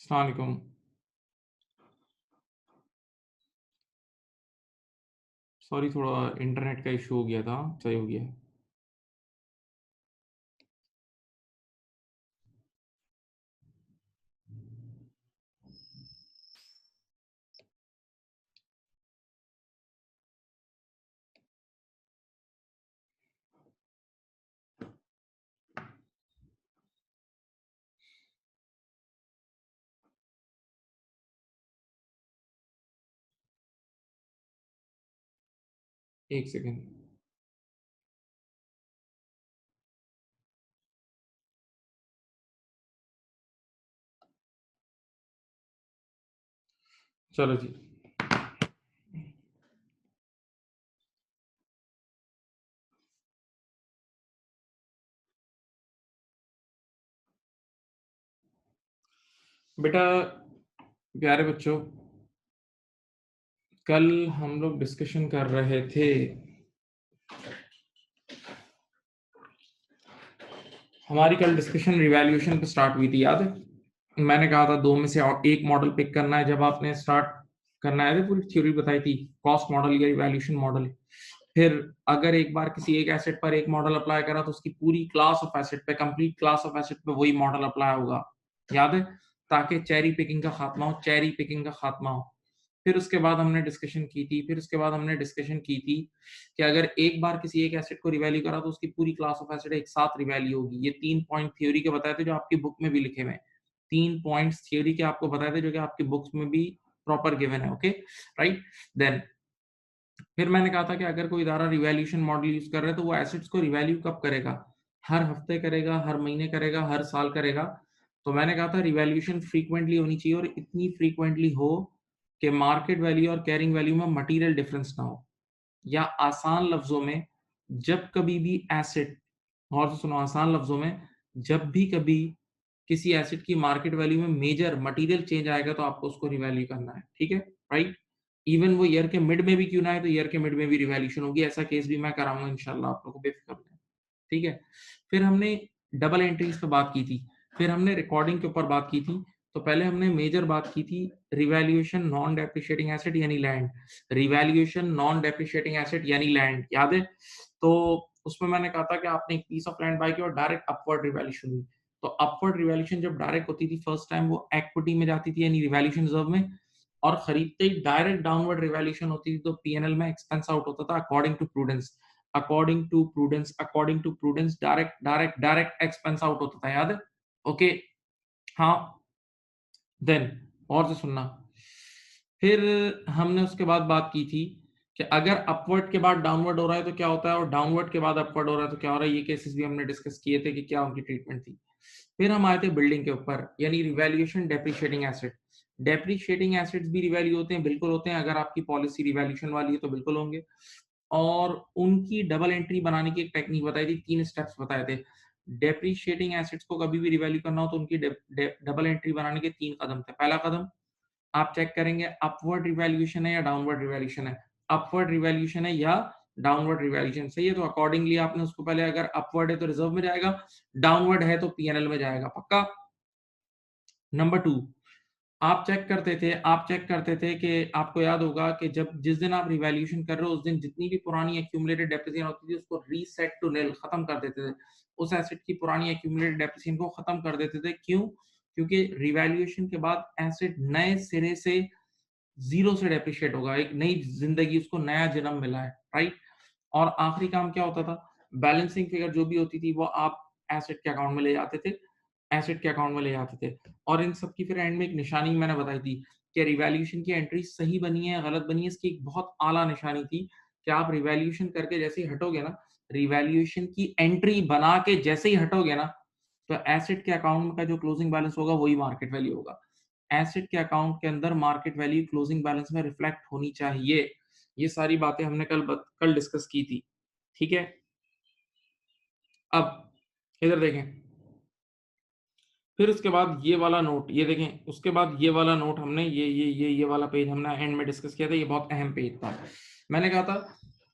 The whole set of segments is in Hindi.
अस्सलाम वालेकुम। सॉरी थोड़ा इंटरनेट का इशू हो गया था, सही हो गया है। एक सेकंड। चलो जी। बेटा, प्यारे बच्चों, कल हम लोग डिस्कशन कर रहे थे। हमारी कल डिस्कशन रिवैल्यूएशन पे स्टार्ट हुई थी, याद है? मैंने कहा था दो में से और एक मॉडल पिक करना है। जब आपने स्टार्ट करना है तो पूरी थ्योरी बताई थी, कॉस्ट मॉडल या रिवैल्यूएशन मॉडल। फिर अगर एक बार किसी एक एसेट पर एक मॉडल अप्लाई करा तो उसकी पूरी क्लास ऑफ एसेट पे, कंप्लीट क्लास ऑफ एसेट पे वही मॉडल अप्लाई होगा, याद है? ताकि चेरी पिकिंग का खात्मा हो, चेरी पिकिंग का खात्मा हो। फिर उसके बाद हमने डिस्कशन की थी फिर उसके बाद हमने डिस्कशन की थी कि अगर एक बार किसी एक एसेट को रिवैल्यू करा तो उसकी पूरी क्लास ऑफ एसेट एक साथ रिवैल्यू होगी। ये 3 पॉइंट थ्योरी के बताए थे जो आपकी बुक में भी लिखे हुए हैं। 3 पॉइंट्स थ्योरी के आपको बताए थे जो कि आपकी बुक्स में भी प्रॉपर गिवन है, ओके? राइट? देन फिर मैंने कहा था कि अगर कोई इदारा रिवैल्यूएशन मॉडल यूज़ कर रहा है तो वो एसेट्स को रिवैल्यू कब करेगा? हर हफ्ते करेगा, हर महीने करेगा, हर साल करेगा? तो मैंने कहा था रिवैल्यूएशन फ्रीक्वेंटली होनी चाहिए और इतनी फ्रीक्वेंटली हो कि मार्केट वैल्यू और कैरिंग वैल्यू में मटीरियल डिफरेंस ना हो। या आसान लफ्ज़ों में, जब कभी भी एसेट, गौर से सुनो, आसान लफ्ज़ों में, जब भी कभी किसी एसेट की मार्केट वैल्यू में मेजर मटीरियल चेंज आएगा तो आपको उसको रिवैल्यू करना है, ठीक है? राइट? इवन वो ईयर के मिड में भी क्यों ना आए तो ईयर के मिड में भी रिवैल्यूएशन होगी। ऐसा केस भी मैं कराऊँगा इंशाल्लाह, आप लोगों को बेफ़िक्र रहें, ठीक है? फिर हमने डबल एंट्रीज़ पे बात की थी, फिर हमने रिकॉर्डिंग के ऊपर बात की थी। तो पहले हमने मेजर बात की थी रिवैल्यूएशन नॉन डेप्रिशिएटिंग एसेट यानी land, revaluation non depreciating asset यानी लैंड, याद है? तो उसमें मैंने कहा था कि आपने एक पीस ऑफ लैंड बाय किया और डायरेक्ट अपवर्ड रिवैल्यूएशन हुई। तो अपवर्ड रिवैल्यूएशन जब डायरेक्ट होती थी फर्स्ट टाइम, वो इक्विटी में जाती थी यानी रिवैल्यूएशन रिजर्व में, और खरीदते ही डायरेक्ट डाउनवर्ड रिवैल्यूएशन होती थी तो पीएनएल में एक्सपेंस आउट होता था according to prudence. According to prudence, according to prudence direct direct direct expense out होता था, याद है? ओके, हाँ। देन और से सुनना। फिर हमने उसके बाद बात की थी कि अगर अपवर्ड के बाद डाउनवर्ड हो रहा है तो क्या होता है और डाउनवर्ड के बाद अपवर्ड हो रहा है तो क्या हो रहा है। ये केसेस भी हमने डिस्कस किए थे कि क्या उनकी ट्रीटमेंट थी। फिर हम आए थे बिल्डिंग के ऊपर, यानी revaluation depreciating asset. Depreciating assets भी रिवैल्यू होते हैं, बिल्कुल होते हैं। अगर आपकी पॉलिसी रिवैल्यूएशन वाली है तो बिल्कुल होंगे। और उनकी डबल एंट्री बनाने की एक टेक्निक बताई थी, 3 स्टेप्स बताए थे। डेप्रिशिएटिंग एसेट्स को कभी भी रिवैल्यू करना हो तो उनकी डबल एंट्री बनाने के 3 कदम थे। पहला कदम, आप चेक करेंगे अपवर्ड रिवैल्यूएशन है या डाउनवर्ड रिवैल्यूएशन है। अपवर्ड रिवैल्यूएशन है या डाउनवर्ड रिवैल्यूएशन, सही है? तो अकॉर्डिंगली आपने उसको पहले, अगर अपवर्ड है तो रिजर्व में जाएगा, डाउनवर्ड है तो पीएनएल में जाएगा, पक्का? नंबर 2, आप चेक करते थे कि आपको याद होगा कि जब जिस दिन आप रिवैल्यूएशन कर रहे हो उस दिन जितनी भी पुरानी एक्यूमुलेटेड डेप्रिसिएशन होती थी उसको रीसेट टू निल खत्म कर देते थे। उस एसेट की पुरानी एक्यूमुलेटेड डेप्रिसिएशन को खत्म कर देते थे। क्यों? क्योंकि रिवैल्यूएशन के बाद एसेट नए सिरे से ज़ीरो से डेप्रिशिएट होगा, एक नई ज़िंदगी, उसको नया जन्म मिला है, राइट? और आखिरी काम क्या होता था? बैलेंसिंग फिगर जो भी होती थी वो आप एसेट के अकाउंट में ले जाते थे, एसेट के अकाउंट में ले जाते थे। और इन सब की फिर एंड में एक निशानी मैंने बताई थी कि रिवैल्यूएशन की एंट्री सही बनी है, गलत बनी है, इसकी एक बहुत आला निशानी थी कि आप रिवैल्यूएशन करके जैसे ही हटोगे ना, रिवैल्यूएशन की एंट्री बना के जैसे ही हटोगे ना, तो एसेट के अकाउंट का जो क्लोजिंग बैलेंस होगा वही मार्केट वैल्यू होगा। एसेट के अकाउंट के अंदर मार्केट वैल्यू क्लोजिंग बैलेंस में रिफ्लेक्ट होनी चाहिए। ये सारी बातें हमने कल डिस्कस की थी, ठीक है? अब इधर देखें, फिर उसके बाद ये वाला नोट, ये देखें, उसके बाद ये वाला नोट हमने ये वाला पेज हमने एंड में डिस्कस किया था, ये बहुत अहम पेज था। मैंने कहा था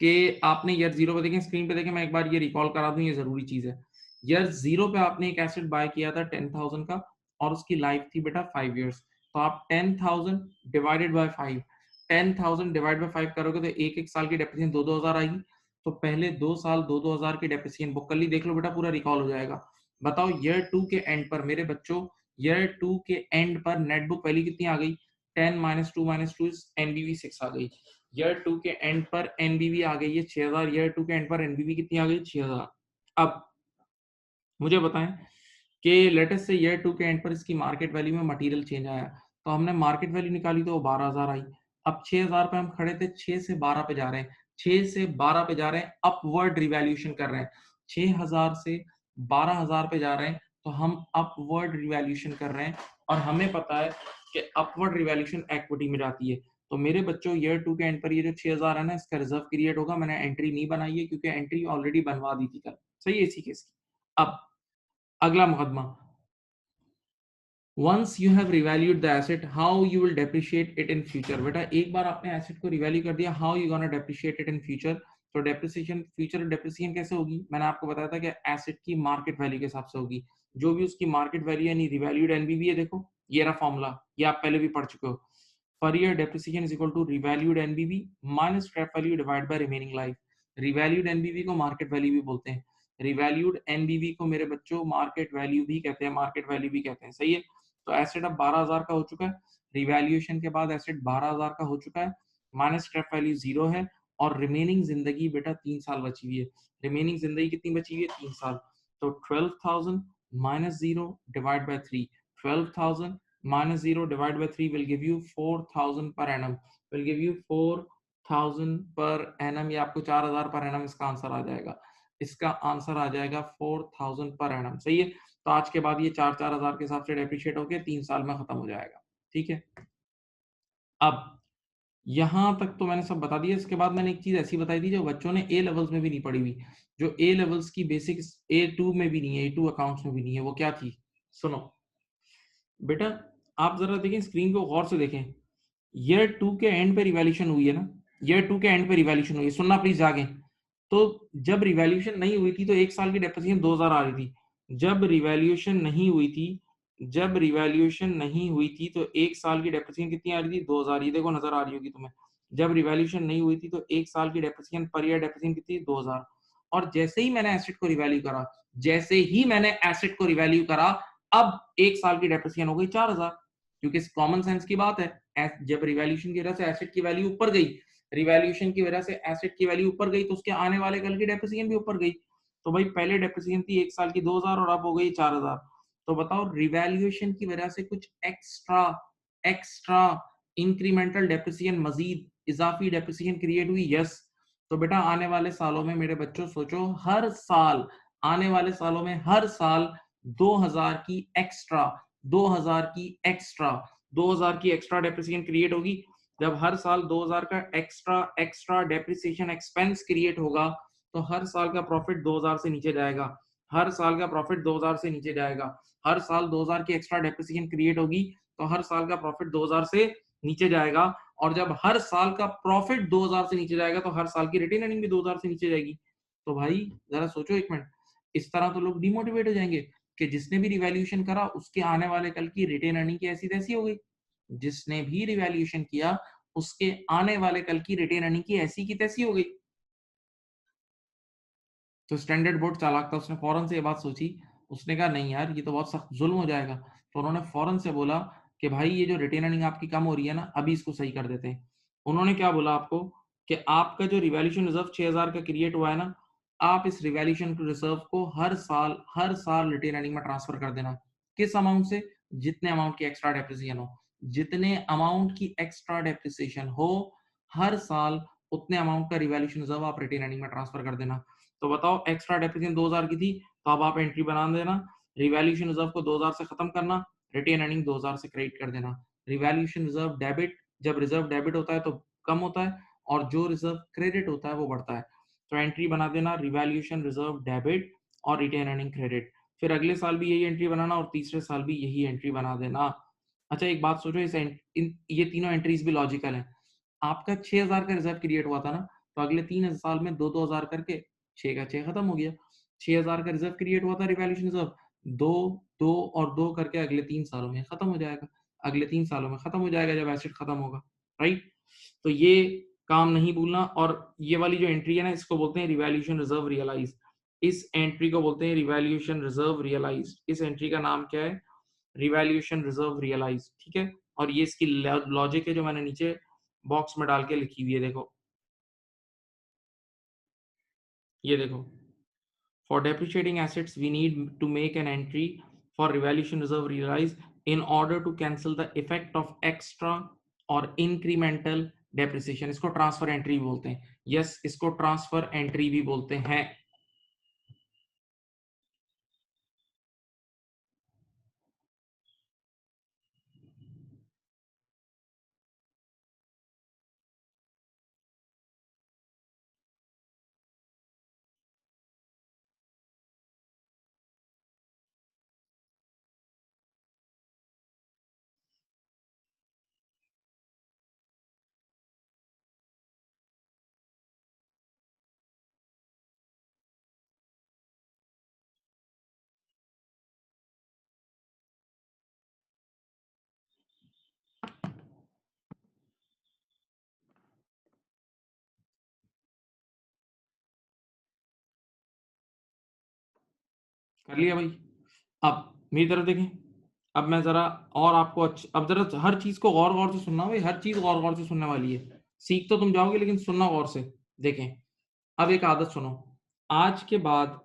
कि आपने ईयर 0 पे देखें, स्क्रीन पे देखें, मैं एक बार ये रिकॉल करा दूं, ये ज़रूरी चीज़ है। ईयर 0 पे आपने एक एसेट बाय किया था 10,000 का और उसकी लाइफ थी बेटा 5 इयर्स। तो आप 10,000 डिवाइडेड बाय 5, 10,000 डिवाइड बाय 5 करोगे तो एक एक साल की डेप्रिसिएशन 2-2 हजार आएगी। तो पहले 2 साल 2-2 हजार की डेप्रिसिएशन बुक कर ली, देख लो बेटा पूरा रिकॉल हो जाएगा। बताओ ईयर 2 के एंड पर मेरे बच्चों, ईयर 2 के एंड पर नेट बुक वैल्यू कितनी आ गई? 10 - 2 इज एनबीवी 6 आ गई। ईयर 2 के एंड पर एनबीवी आ गई है 6000। ईयर 2 के एंड पर एनबीवी कितनी आ गई? 6000। अब मुझे बताएं कि लेटेस्ट से ईयर 2 के एंड पर इसकी मार्केट वैल्यू में मटेरियल चेंज आया, तो हमने मार्केट वैल्यू निकाली तो वो 12000 आई। अब 6000 पे हम खड़े थे, 6 से 12 पे जा रहे हैं, 6 से 12 पे जा रहे हैं, अपवर्ड रिवैल्यूएशन कर रहे हैं। 6000 से 12000 पे जा रहे हैं, तो हम अपवर्ड रिवैल्यूएशन कर रहे हैं और हमें पता है कि अपवर्ड रिवैल्यूएशन इक्विटी में जाती है। तो मेरे बच्चों ईयर 2 के एंड पर ये जो 6000 है ना, इसका रिजर्व क्रिएट होगा। मैंने एंट्री नहीं बनाई है क्योंकि एंट्री ऑलरेडी बनवा दी थी कल। सही है इसी केस की। अब अगला मुकदमा, once you have revalued the asset, how you will depreciate it in future। बेटा एक बार आपने एसेट को रिवैल्यू कर दिया, how you gonna depreciate it in future। तो डेप्रिसिएशन, फ्यूचर डेप्रिसिएशन कैसे होगी? मैंने आपको बताया था कि एसेट की मार्केट वैल्यू के हिसाब से होगी। जो भी उसकी मार्केट वैल्यू यानी रिवैल्यूड एनबीवी है, देखो ये रहा फॉर्मूला, ये आप पहले भी पढ़ चुके हो। Per year depreciation is equal to revalued NBV minus scrap value divide by remaining life. Revalued NBV को मार्केट वैल्यू भी बोलते हैं, रिवैल्यूड एनबीवी को मेरे बच्चों मार्केट वैल्यू भी कहते हैं, मार्केट वैल्यू भी कहते हैं। सही है। तो एसेट अब 12000 का हो चुका है, रिवैल्यूएशन के बाद एसेट 12000 का हो चुका है, माइनस स्क्रैप वैल्यू 0 है और रिमेनिंग जिंदगी बेटा 3 साल बची हुई है। रिमेनिंग जिंदगी कितनी बची हुई है? 3 साल। तो 12000 minus 0 divide by 3, 12000 minus 0 divided by 3 will give you 4000 per annum, will give you 4000 per annum। ये आपको 4000 पर annum इसका आंसर आ जाएगा, इसका आंसर आ जाएगा 4000 पर annum। सही है। तो आज के बाद ये 4-4000 के हिसाब से डेप्रिशिएट होके 3 साल में खत्म हो जाएगा। ठीक है। अब यहां तक तो मैंने सब बता दिया। इसके बाद मैंने एक चीज ऐसी बताई थी जो बच्चों ने ए लेवल्स में भी नहीं पढ़ी हुई, जो ए लेवल्स की बेसिक्स A2 में भी नहीं है, A2 अकाउंट्स में भी नहीं है। वो क्या थी? सुनो बेटा, आप जरा देखें, स्क्रीन को गौर से देखें। ईयर 2 के एंड पे रिवैल्यूएशन हुई है ना, ईयर 2 के एंड पे रिवैल्यूएशन हुई है, सुनना प्लीज जागे। तो जब रिवैल्यूएशन नहीं हुई थी तो एक साल की डेप्रिसिएशन 2000 आ रही थी। जब रिवैल्यूएशन नहीं हुई थी, जब रिवैल्यूएशन नहीं हुई थी तो एक साल की डेप्रिसिएशन कितनी आ रही थी? 2000। ये देखो नजर आ रही होगी तुम्हें। जब रिवैल्यूएशन नहीं हुई थी तो एक साल की डेप्रिसिएशन पर ईयर डेप्रिसिएशन कितनी? 2000। और जैसे ही मैंने एसेट को रिवैल्यू करा, जैसे ही मैंने एसेट को रिवैल्यू करा, अब एक साल की डेप्रिसिएशन हो गई 4000। क्योंकि कॉमन सेंस की बात है, जब रिवैल्यूएशन की वजह से एसेट की वैल्यू ऊपर गई, रिवैल्यूएशन की वजह से एसेट की वैल्यू ऊपर गई, तो उसके आने वाले कल की डेप्रिसिएशन भी ऊपर गई। तो भाई पहले डेप्रिसिएशन थी एक साल की 2000 और अब हो गई 4000। तो बताओ रिवैल्यूएशन की वजह से कुछ एक्स्ट्रा एक्स्ट्रा इंक्रीमेंटल डेप्रिसिएशन, मजीद इजाफी डेप्रिसिएशन क्रिएट हुई? यस। तो बेटा आने वाले सालों में मेरे बच्चों सोचो, हर साल, आने वाले सालों में हर साल 2000 की एक्स्ट्रा, 2000 की एक्स्ट्रा, 2000 की एक्स्ट्रा डेप्रिसिएशन क्रिएट होगी। जब हर साल 2000 का extra extra depreciation expense create होगा तो हर साल का प्रॉफिट 2000 से नीचे जाएगा, हर साल का प्रॉफिट 2000 से नीचे जाएगा। हर साल 2000 की एक्स्ट्रा डेप्रिसिएशन क्रिएट होगी तो हर साल का प्रॉफिट 2000 से नीचे जाएगा। और जब हर साल का प्रॉफिट 2000 से नीचे जाएगा तो हर साल की रिटेन अर्निंग भी 2000 से नीचे जाएगी। तो भाई जरा सोचो एक मिनट, इस तरह तो लोग डिमोटिवेट हो जाएंगे कि जिसने भी रिवैल्यूएशन करा उसके आने वाले कल की रिटेन अर्निंग की ऐसी तैसी हो गई। जिसने भी रिवैल्यूएशन किया उसके आने वाले कल की रिटेन अर्निंग की ऐसी की तैसी हो गई। तो स्टैंडर्ड बोर्ड चालाक था, उसने फौरन से ये बात सोची। उसने कहा नहीं यार, ये तो बहुत सख्त जुल्म हो जाएगा। तो उन्होंने फौरन से बोला कि भाई ये जो रिटेन अर्निंग आपकी कम हो रही है ना, अभी इसको सही कर देते हैं। उन्होंने क्या बोला आपको कि आपका जो रिवैल्यूएशन रिजर्व 6000 का क्रिएट हुआ है ना, आप इस रिवैल्यूएशन रिजर्व को हर साल रिटेन अर्निंग में ट्रांसफर कर देना। किस अमाउंट से? जितने अमाउंट की एक्स्ट्रा डेप्रिसिएशन हो, जितने अमाउंट की एक्स्ट्रा डेप्रिसिएशन हो हर साल उतने अमाउंट का रिवैल्यूएशन रिजर्व आप रिटेन अर्निंग में ट्रांसफर कर देना। तो बताओ एक्स्ट्रा डेप्रिसिएशन 2000 की थी, तो अब आप एंट्री बना देना, रिवैल्यूएशन रिजर्व को 2000 से खत्म करना, रिटेन अर्निंग 2000 से क्रेडिट कर देना। रिवैल्यूएशन रिजर्व डेबिट, जब रिजर्व डेबिट होता है तो कम होता है और जो रिजर्व क्रेडिट होता है वो बढ़ता है। तो एंट्री बना देना रिवैल्यूएशन रिजर्व डेबिट और रिटेन अर्निंग क्रेडिट। फिर अगले साल भी यही एंट्री बनाना और तीसरे साल भी यही एंट्री बना देना। अच्छा एक बात सोचो, ये तीनों एंट्रीज भी लॉजिकल हैं। आपका 6000 का रिजर्व क्रिएट हुआ था ना, तो अगले 3 साल में 2-2 हजार करके 6 का 6 खत्म हो गया। 6000 का रिजर्व क्रिएट हुआ था रिवैल्यूएशन रिजर्व, दो दो और दो करके अगले 3 सालों में खत्म हो जाएगा, अगले 3 सालों में खत्म हो जाएगा जब एसिड खत्म होगा, राइट? तो ये काम नहीं भूलना। और ये वाली जो एंट्री है ना, इसको बोलते हैं रिवैल्यूएशन रिजर्व रियलाइज। इस एंट्री को बोलते हैं रिवैल्यूएशन रिजर्व रियलाइज। इस एंट्री का नाम क्या है? रिवैल्यूएशन रिजर्व रियलाइज, ठीक है? और ये इसकी लॉजिक है जो मैंने नीचे बॉक्स में डाल के लिखी हुई है, देखो, ये देखो। For depreciating assets, we need to make an entry for revaluation reserve realized in order to cancel the effect of extra or incremental depreciation. इसको ट्रांसफर एंट्री भी बोलते हैं। यस, इसको ट्रांसफर एंट्री भी बोलते हैं। कर लिया भाई? अब मेरी तरफ देखें। अब मैं जरा और आपको अब जरा हर चीज को गौर गौर से सुनना भाई, हर चीज गौर गौर से सुनने वाली है। सीख तो तुम जाओगे लेकिन सुनना गौर से। देखें, अब एक आदत सुनो। आज के बाद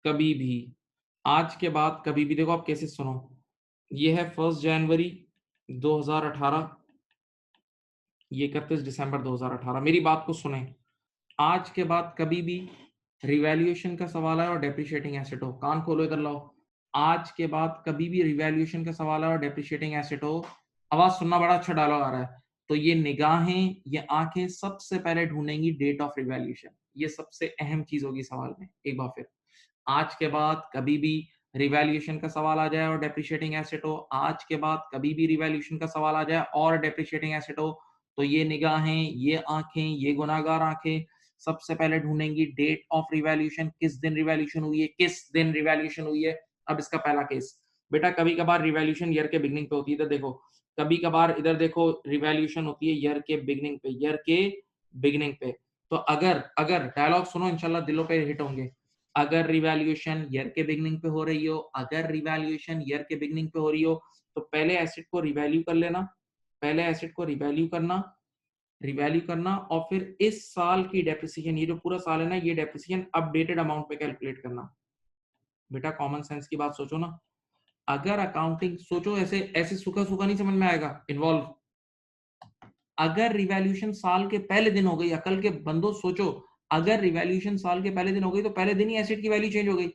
कभी भी, आज के बाद कभी भी, देखो आप कैसे सुनो। ये है 1 जनवरी 2018, ये 31 दिसंबर 2018। मेरी बात को सुने। आज के बाद कभी भी रिवैल्यूएशन का सवाल है और डेप्रिशिएटिंग एसेट हो, कान खोलो इधर लाओ। आज के बाद कभी भी रिवैल्यूएशन का सवाल है और डेप्रिशिएटिंग एसेट हो, आवाज सुनना, बड़ा अच्छा डायलॉग आ रहा है। तो ये निगाहें, ये आंखें सबसे पहले ढूंढेंगी डेट ऑफ रिवैल्यूएशन। ये सबसे अहम चीज होगी सवाल में। एक बार फिर, आज के बाद कभी भी रिवैल्यूएशन का सवाल आ जाए और डेप्रिशिएटिंग एसेट हो, आज के बाद कभी भी रिवैल्यूएशन का सवाल आ जाए और डेप्रिशिएटिंग एसेट हो, तो ये निगाहें, ये आंखें, ये गुनाहगार आंखें सबसे पहले ढूंढेंगी डेट ऑफ रिवैल्यूएशन, किस दिन रिवैल्यूएशन हुई है, किस दिन रिवैल्यूएशन हुई है। अब इसका पहला केस, बेटा कभी कभार रिवैल्यूएशन ईयर के बिगनिंग पे होती है। तो देखो, कभी कभार इधर देखो रिवैल्यूएशन होती है ईयर के बिगनिंग पे, ईयर के बिगनिंग पे। तो अगर अगर डायलॉग सुनो, इंशाल्लाह दिलों पे हिट होंगे। अगर रिवैल्यूएशन ईयर के बिगनिंग पे हो रही हो, अगर रिवैल्यूएशन ईयर के बिगनिंग पे हो रही हो, तो पहले एसेट को रिवैल्यू कर लेना, पहले एसेट को रिवैल्यू करना, रिवैल्यू करना, और फिर इस साल की डेप्रिसिएशन, ये जो पूरा साल है ना, ये डेप्रिसिएशन अपडेटेड अमाउंट पे कैलकुलेट करना। बेटा कॉमन सेंस की बात सोचो ना। अगर अकाउंटिंग सोचो, ऐसे ऐसे सूखा सूखा नहीं समझ में आएगा, इन्वॉल्व। अगर रिवैल्यूएशन साल के पहले दिन हो गई, अकल के बंदो सोचो, अगर रिवैल्यूएशन साल के पहले दिन हो गई, तो पहले दिन ही एसेट की वैल्यू चेंज हो गई।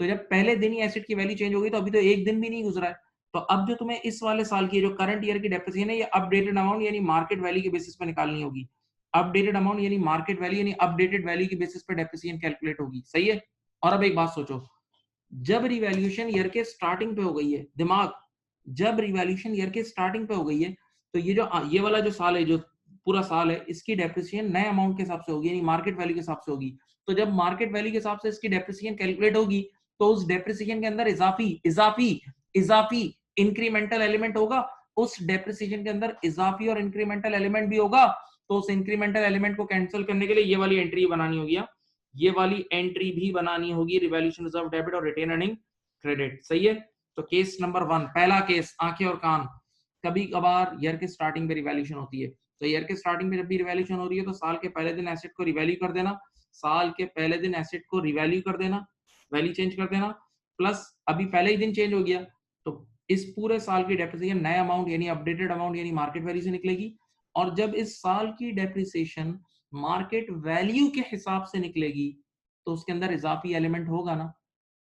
तो जब पहले दिन ही एसेट की वैल्यू चेंज हो गई, तो अभी तो एक दिन भी नहीं गुजरा है। तो अब जो तुम्हें इस वाले साल की जो करंट ईयर की डेप्रिसिएशन है, ये अपडेटेड अमाउंट यानी मार्केट वैल्यू के बेसिस पे निकालनी होगी। अपडेटेड अमाउंट यानी मार्केट वैल्यू यानी अपडेटेड वैल्यू के बेसिस पे डेप्रिसिएशन कैलकुलेट होगी, सही है? और अब एक बात सोचो, जब रिवैल्यूएशन ईयर के स्टार्टिंग पे हो गई है, दिमाग, जब रिवैल्यूएशन ईयर के स्टार्टिंग पे हो गई है, तो ये वाला जो साल है, जो पूरा साल है, इसकी डेप्रिसिएशन नए अमाउंट के हिसाब से होगी यानी मार्केट वैल्यू के हिसाब से होगी। तो जब मार्केट वैल्यू के हिसाब से इसकी डेप्रिसिएशन कैलकुलेट होगी, तो उस डेप्रिसिएशन के अंदर इजाफी इजाफी इजाफी इंक्रीमेंटल एलिमेंट होगा। उस डेप्रिसिएशन के अंदर इजाफी और इंक्रीमेंटल एलिमेंट भी होगा। तो उस इंक्रीमेंटल एलिमेंट को कैंसिल करने के लिए ये वाली एंट्री बनानी होगी, ये वाली एंट्री भी बनानी होगी, रिवैल्यूएशन रिजर्व डेबिट और रिटेन अर्निंग क्रेडिट, सही है? तो केस नंबर 1, पहला केस, आंखें और कान। कभी कभार ईयर के स्टार्टिंग पे रिवैल्यूएशन होती है, तो ईयर के स्टार्टिंग में जब भी रिवैल्यूएशन हो रही है, तो साल के पहले दिन एसेट को रिवैल्यू कर देना, साल के पहले दिन एसेट को रिवैल्यू कर देना, वैल्यू चेंज कर देना, प्लस अभी पहले ही दिन चेंज हो गया, तो इस पूरे साल की डेप्रिसिएशन नए अमाउंट यानी अपडेटेड अमाउंट यानी मार्केट वैल्यू से निकलेगी। और जब इस साल की डेप्रिसिएशन मार्केट वैल्यू के हिसाब से निकलेगी, तो उसके अंदर इजाफी एलिमेंट होगा ना,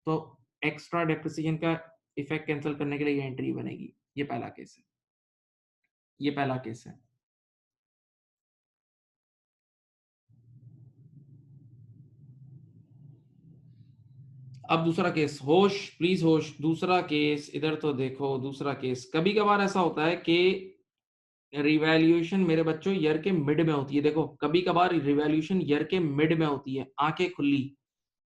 तो एक्स्ट्रा डेप्रिसिएशन का इफेक्ट कैंसिल करने के लिए ये एंट्री बनेगी। ये पहला केस है, ये पहला केस है। अब दूसरा केस, होश प्लीज होश। दूसरा केस इधर तो देखो, दूसरा केस, कभी कभार ऐसा होता है कि रिवैल्यूएशन मेरे बच्चों ईयर के मिड में होती है। देखो, कभी कभार रिवैल्यूएशन ईयर के मिड में होती है, आंखें खुली।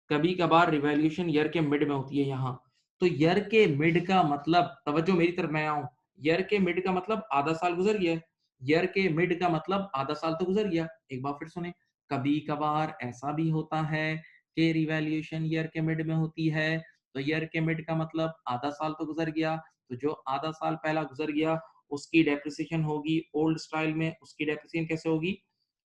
कभी कभार रिवैल्यूएशन ईयर के मिड में होती है यहाँ। तो ईयर के मिड का मतलब, तवज्जो मेरी तरफ मैं आऊं, ईयर के मिड का मतलब आधा साल गुजर गया है। ईयर के मिड का मतलब आधा साल तो गुजर गया। एक बार फिर सुने, कभी कभार ऐसा भी होता है कि रिवैल्यूएशन ईयर के मिड में होती है। तो ईयर के मिड का मतलब आधा साल तो गुजर गया। तो जो आधा साल पहला गुजर गया उसकी डेप्रिसिएशन होगी ओल्ड स्टाइल में। उसकी डेप्रिसिएशन कैसे होगी?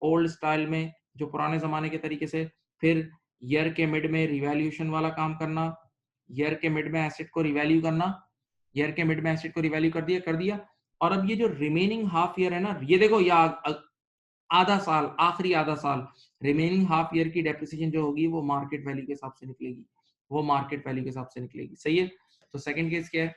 ओल्ड स्टाइल में, जो पुराने जमाने के तरीके से। फिर ईयर के मिड में रिवैल्यूएशन वाला काम करना, ईयर के मिड में एसेट को रिवैल्यू करना, ईयर के मिड में एसेट को रिवैल्यू कर दिया। और अब ये जो रिमेनिंग हाफ ईयर है ना, ये देखो या आधा साल, आखिरी आधा साल, रिमेनिंग हाफ ईयर की डेप्रिसिएशन जो होगी वो मार्केट वैल्यू के हिसाब से निकलेगी। वो मार्केट वैल्यू के हिसाब से निकलेगी। सही है। तो सेकंड केस क्या है?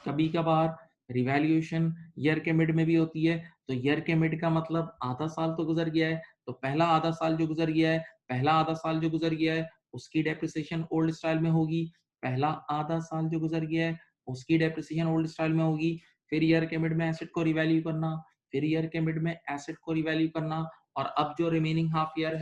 कभी कभार रिवैल्यूएशन ईयर के मिड में भी होती है। तो ईयर के मिड का मतलब आधा साल तो गुजर गया है। तो पहला आधा साल जो गुजर गया है, पहला आधा साल जो गुजर गया है उसकी डेप्रिसिएशन ओल्ड स्टाइल में होगी। पहला आधा साल जो गुजर गया है उसकी डेप्रिसिएशन ओल्ड स्टाइल में होगी। फिर ईयर के मिड में एसेट को रिवैल्यू करना, फिर ईयर के मिड में एसेट को रिवैल्यू करना। और अब जो रिमेनिंग हाफ ईयर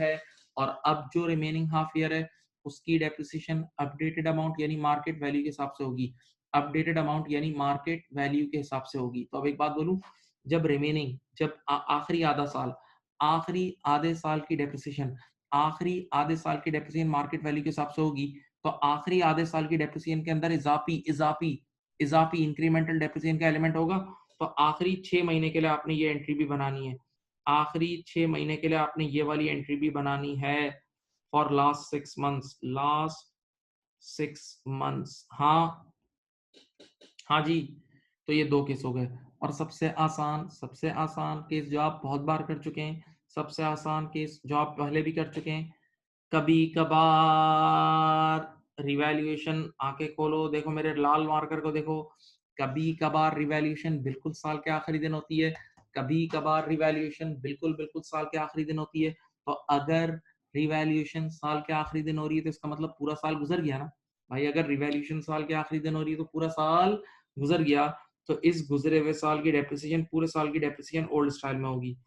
है, उसकी डेप्रिसिएशन अपडेटेड अमाउंट यानी मार्केट वैल्यू के हिसाब से होगी। अपडेटेड अमाउंट यानी मार्केट वैल्यू के हिसाब से होगी। तो अब एक बात बोलूं, जब रिमेनिंग, जब आखिरी आधा साल, आखिरी आधे साल की डेप्रिसिएशन, आखिरी आधे साल की डेप्रिसिएशन मार्केट वैल्यू के हिसाब से होगी। तो आखिरी आधे साल की डेप्रिसिएशन के अंदर इजाफी इजाफी इजाफी इंक्रीमेंटल डेप्रिसिएशन का एलिमेंट होगा। तो आखिरी 6 महीने के लिए आपने ये एंट्री भी बनानी है। आखिरी 6 महीने के लिए आपने ये वाली एंट्री भी बनानी है। फॉर लास्ट 6 मंथ्स, हाँ। हाँ जी। तो ये दो केस हो गए। और सबसे आसान केस जो आप बहुत बार कर चुके हैं, सबसे आसान केस जो आप पहले भी कर चुके हैं, कभी कभार रिवैल्यूएशन, आंखें खोलो, देखो मेरे लाल मार्कर को देखो। कभी कभार रिवैल्यूएशन बिल्कुल साल के आखिरी दिन होती है। कभी कभार रिवैल्यूएशन बिल्कुल बिल्कुल साल के आखिरी दिन होती है। तो अगर रिवैल्यूएशन साल के आखिरी दिन हो रही है तो इसका मतलब पूरा साल गुजर गया ना भाई। अगर रिवैल्यूएशन साल के आखिरी दिन हो रही है तो पूरा साल गुजर गया। तो इस गुजरे हुए साल की डेप्रिसिएशन, पूरे साल की डेप्रिसिएशन ओल्ड स्टाइल में होगी।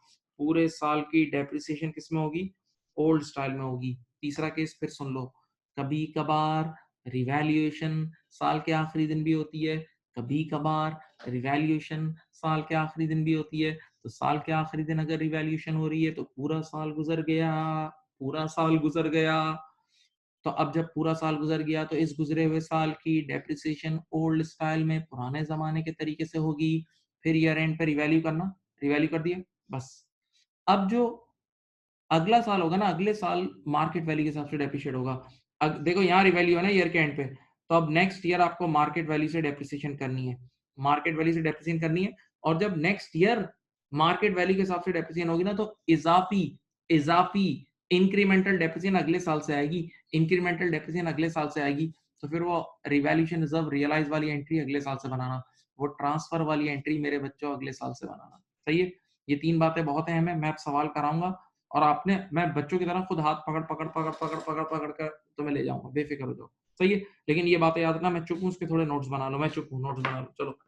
पूरे साल की डेप्रिसिएशन किस में होगी? ओल्ड स्टाइल में होगी। तीसरा केस फिर सुन लो, कभी कभार रिवैल्यूएशन साल के आखिरी दिन भी होती है। कभी कभार रिवैल्यूएशन साल के आखिरी दिन भी होती है। तो साल के आखिरी दिन अगर रिवैल्यूएशन हो रही है तो पूरा साल गुजर गया, पूरा साल गुजर गया। तो अब जब पूरा साल गुजर गया तो इस गुजरे हुए साल की डेप्रिसिएशन ओल्ड स्टाइल में, पुराने जमाने के तरीके से होगी। फिर ईयर एंड पे रिवैल्यू करना, रिवैल्यू कर दिया बस। अब जो अगला साल होगा ना, अगले साल मार्केट वैल्यू के हिसाब से डेप्रिशिएट होगा। देखो यहाँ रिवैल्यू है ना ईयर के एंड पे। तो अब नेक्स्ट ईयर आपको मार्केट वैल्यू से डेप्रिसिएशन करनी है, मार्केट वैल्यू से डेप्रिसिएशन करनी है। और जब नेक्स्ट ईयर मार्केट वैल्यू के हिसाब से डेप्रिसिएशन होगी ना, तो इजाफी इजाफी इंक्रीमेंटल डेप्रिसिएशन अगले साल से आएगी। इंक्रीमेंटल डेप्रिसिएशन अगले साल से आएगी। तो फिर वो रिवैल्यूएशन रिजर्व रियलाइज वाली एंट्री अगले साल से बनाना, वो ट्रांसफर वाली एंट्री मेरे बच्चों अगले साल से बनाना। सही है। ये तीन बातें बहुत अहम है। मैं अब सवाल कराऊंगा और आपने, मैं बच्चों की तरह खुद हाथ पकड़ पकड़ पकड़ पकड़ पकड़ पकड़ कर तुम्हें ले जाऊंगा, बेफिक्र हो जाओ। सही है। लेकिन ये बातें याद रखना, मैं चुप हूँ, उसके थोड़े नोट्स बना लो। मैं चुप हूँ, नोट्स बना लो, चलो।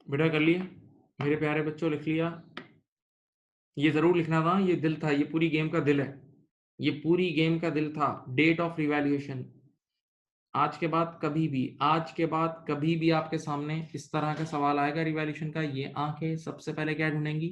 बेटा कर लिया मेरे प्यारे बच्चों, लिख लिया? ये जरूर लिखना था, ये दिल था, ये पूरी गेम का दिल है, ये पूरी गेम का दिल था। Date of revaluation. आज के बाद कभी भी आपके सामने इस तरह का सवाल आएगा रिवैल्यूएशन का, ये आंखें सबसे पहले क्या ढूंढेंगी?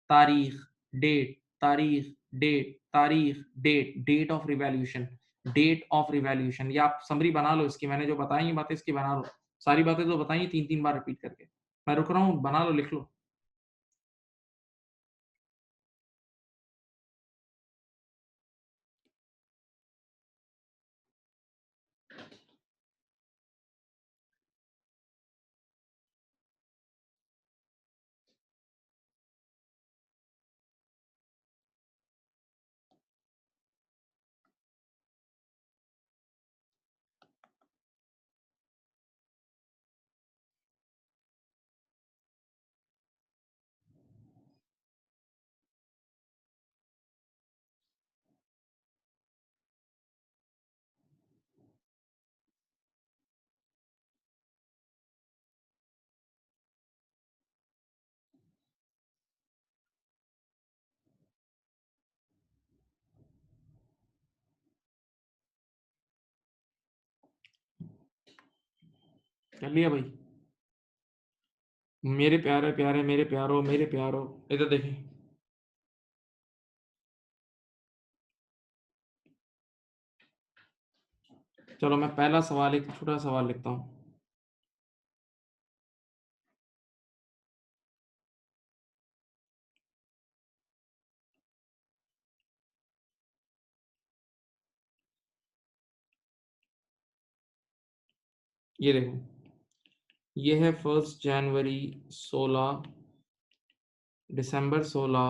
तारीख, डेट, तारीख, डेट, तारीख, date, date of revaluation, date of revaluation. ये आप समरी बना लो इसकी, मैंने जो बताई ये बातें इसकी बना लो, सारी बातें तो बताई 3-3 बार रिपीट करके। मैं रुक रहा हूँ, बना लो, लिख लो। कर लिया भाई? मेरे प्यारे प्यारे, मेरे प्यारो, मेरे प्यारो, इधर देखें। चलो मैं पहला सवाल, एक छोटा सवाल लिखता हूँ। ये देखो, ये है 1 जनवरी 16, दिसंबर 16,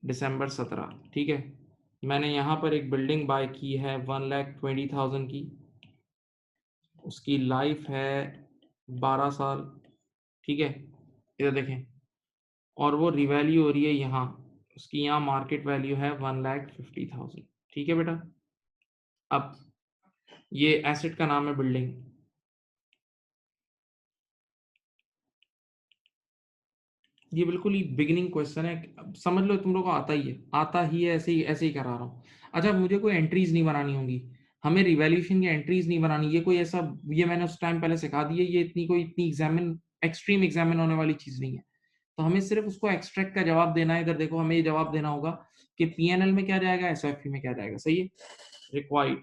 दिसंबर 17, ठीक है। मैंने यहाँ पर एक बिल्डिंग बाय की है 1,20,000 की, उसकी लाइफ है 12 साल, ठीक है। इधर देखें, और वो रिवैल्यू हो रही है यहाँ, उसकी यहाँ मार्केट वैल्यू है 1,50,000, ठीक है बेटा। अब ये एसेट का नाम है बिल्डिंग। ये बिल्कुल ही बिगिनिंग क्वेश्चन है, अब समझ लो तुम लोग को आता ही है, ऐसे ही करा रहा हूँ। अच्छा, मुझे कोई एंट्रीज नहीं बनानी होंगी, हमें रिवैल्यूएशन की एंट्रीज नहीं बनानी, ये कोई ऐसा, ये मैंने उस टाइम पहले सिखा दी है, ये इतनी एक्सट्रीम एग्जामिन होने वाली चीज नहीं है। तो हमें सिर्फ उसको एक्सट्रैक्ट का जवाब देना है। इधर देखो, हमें ये जवाब देना होगा कि पीएनएल में क्या जाएगा, एसएफपी में क्या जाएगा, सही है। रिक्वायर्ड,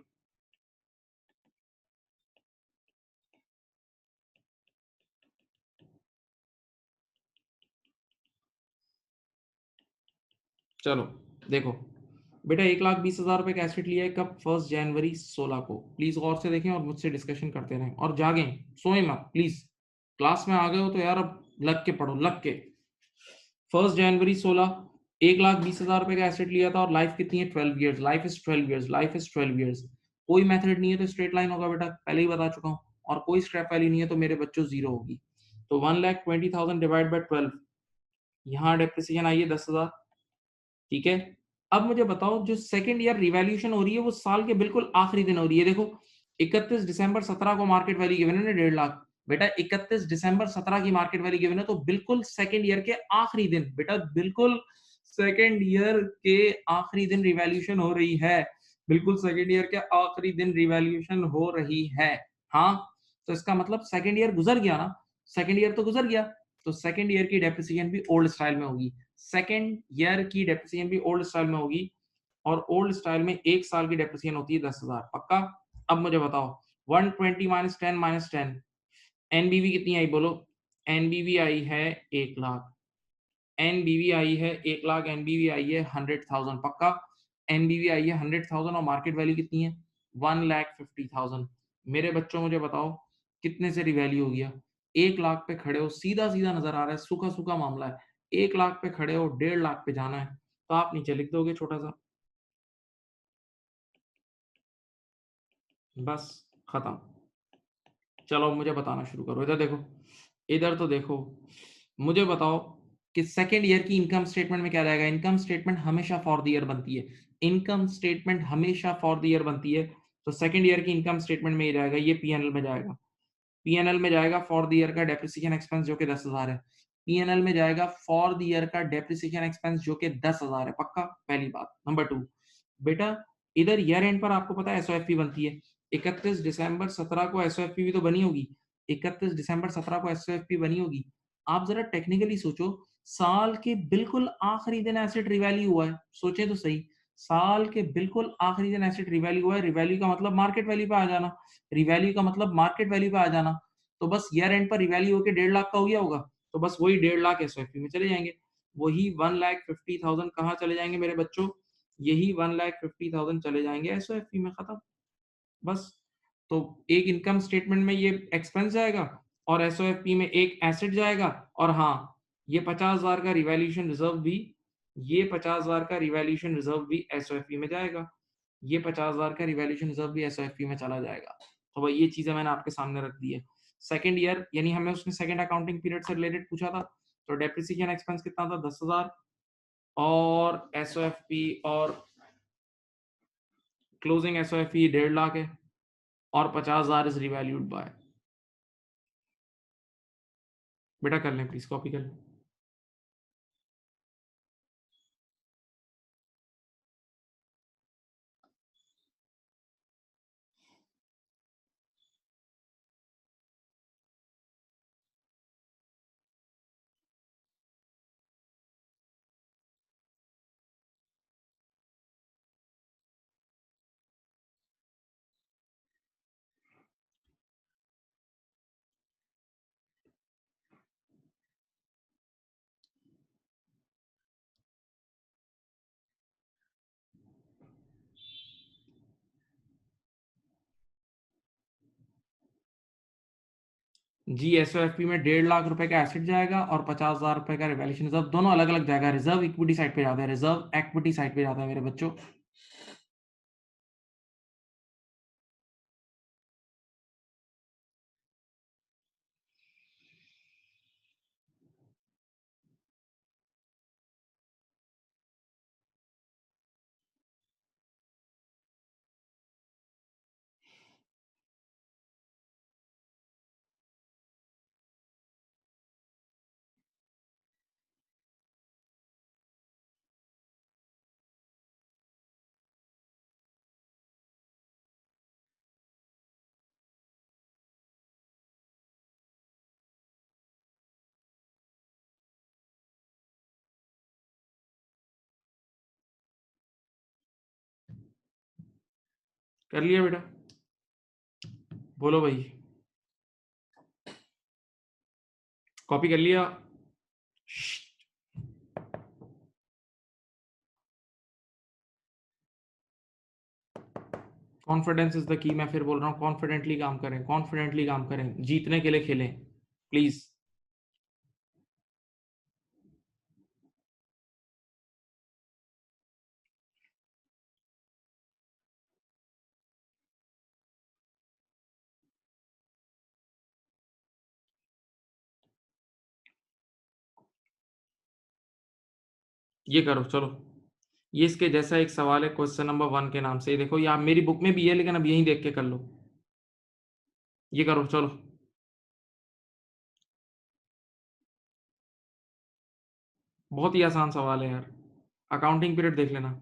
चलो देखो बेटा, 1,20,000 रुपए का एसेट लिया है, कब? 1 जनवरी 16 को। प्लीज गौर से देखें और मुझसे डिस्कशन करते रहें, और जागें, सोए मत प्लीज। क्लास में आ गए हो तो यार अब लग के पढ़ो, लग के। 1 जनवरी 16, 1,20,000 रुपए का एसेट लिया था, और लाइफ कितनी है? 12 years. Life is 12 years, life is 12 years. कोई मेथड नहीं है तो स्ट्रेट लाइन होगा बेटा, पहले ही बता चुका हूँ। और कोई स्क्रैप वैल्यू नहीं है तो मेरे बच्चों जीरो होगी। तो 1,20,000 डिवाइड बाई 12, यहाँ डेप्रिसिएशन आई है 10,000, ठीक है। अब मुझे बताओ, जो सेकंड ईयर रिवैल्यूएशन हो रही है वो साल के बिल्कुल आखिरी दिन हो रही है। देखो, 31 दिसंबर 17 को मार्केट वैल्यू गिवन है ना 1,50,000। बेटा 31 दिसंबर 17 की मार्केट वैल्यू गिवन है, तो बिल्कुल सेकंड ईयर के आखिरी दिन, बेटा बिल्कुल सेकंड ईयर के आखिरी दिन रिवैल्यूएशन हो रही है, बिल्कुल सेकंड ईयर के आखिरी दिन रिवैल्यूएशन हो रही है। हाँ, तो इसका मतलब सेकंड ईयर गुजर गया ना, सेकंड ईयर तो गुजर गया, तो सेकंड ईयर की डेप्रिसिएशन भी ओल्ड स्टाइल में होगी। सेकंड ईयर की डेप्रिसिएशन भी ओल्ड स्टाइल में होगी, और ओल्ड स्टाइल में एक साल की डेप्रिसिएशन होती है 10,000, पक्का। अब मुझे बताओ, 120 -10 एनबीवी कितनी आई बोलो? एनबीवी आई है 1,00,000, एनबीवी आई है 1,00,000, एनबीवी आई है 100,000, पक्का। एनबीवी आई है 100,000 और मार्केट वैल्यू कितनी है? 1,50,000। मेरे बच्चों मुझे बताओ, कितने से रिवैल्यू हो गया? 1,00,000 पे खड़े हो, सीधा सीधा नजर आ रहा है, सूखा सूखा मामला है। 1,00,000 पे खड़े हो, 1,50,000 पे जाना है, तो आप नीचे लिख दोगे छोटा सा, बस खत्म। चलो मुझे बताना शुरू करो, इधर देखो, इधर तो देखो, मुझे बताओ कि सेकेंड ईयर की इनकम स्टेटमेंट में क्या जाएगा? इनकम स्टेटमेंट हमेशा फॉर द ईयर बनती है, इनकम स्टेटमेंट हमेशा फॉर द ईयर बनती है, तो सेकेंड ईयर की इनकम स्टेटमेंट में ये जाएगा, ये पीएनएल में जाएगा। पीएनएल में जाएगा फॉर द ईयर का डेप्रिसिएशन एक्सपेंस जो कि 10,000 है। पीएनएल में जाएगा फॉर द ईयर का डेप्रिसिएशन एक्सपेंस जो कि 10,000 है। पक्का? पहली बात। नंबर 2, बेटा इधर ईयर एंड पर आपको पता है एसओएफपी बनती है। 31 दिसंबर 17 को एसओएफपी भी तो बनी होगी। 31 दिसंबर 17 को एसओएफपी बनी होगी। आप जरा टेक्निकली सोचो, साल के बिल्कुल आखिरी दिन एसेट रिवैल्यू हुआ है। सोचे तो सही, साल के बिल्कुल आखिरी दिन एसेट रिवैल्यू हुआ है। रिवैल्यू का मतलब मार्केट वैल्यू पे आ जाना। रिवैल्यू का मतलब मार्केट वैल्यू पे आ जाना। तो बस ईयर एंड पर रिवैल्यू होकर 1.5 लाख का हो गया होगा। तो बस वही 1.5 लाख एसओएफपी में चले जाएंगे। वही 1,50,000 कहाँ चले जाएंगे मेरे बच्चों? यही 1,50,000 चले जाएंगे एसओएफपी में। खत्म। बस। तो एक इनकम स्टेटमेंट में ये एक्सपेंस जाएगा और एसओएफपी में एक एसेट जाएगा। और हाँ, ये 50,000 का रिवैल्यूएशन रिजर्व भी, ये 50,000 का रिवैल्यूएशन रिजर्व भी एसओएफपी में जाएगा। ये 50,000 का रिवैल्यूएशन रिजर्व भी एसओएफपी में चला जाएगा। तो भाई ये चीजें मैंने आपके सामने रख दी है। सेकंड ईयर यानी हमें उसने सेकंड अकाउंटिंग पीरियड से रिलेटेड पूछा था। तो डेप्रिसिएशन एक्सपेंस कितना था? 10,000। और एसओएफपी और क्लोजिंग एसओएफई 1.5 लाख है और 50,000 इज रिवैल्यूड बाय। बेटा कर लें प्लीज, कॉपी कर लें। जी, एसओएफपी में 1.5 लाख रुपए का एसेट जाएगा और 50,000 रुपए का रिवैल्यूएशन रिजर्व, दोनों अलग अलग जाएगा। रिजर्व इक्विटी साइड पे जाता है, रिजर्व इक्विटी साइड पे जाता है मेरे बच्चों। कर लिया बेटा? बोलो भाई, कॉपी कर लिया? Confidence is the key. मैं फिर बोल रहा हूँ, कॉन्फिडेंटली काम करें, कॉन्फिडेंटली काम करें, जीतने के लिए खेलें प्लीज। ये करो चलो। ये इसके जैसा एक सवाल है क्वेश्चन नंबर 1 के नाम से। ये देखो, ये आप मेरी बुक में भी है लेकिन अब यहीं देख के कर लो। ये करो चलो। बहुत ही आसान सवाल है यार। अकाउंटिंग पीरियड देख लेना,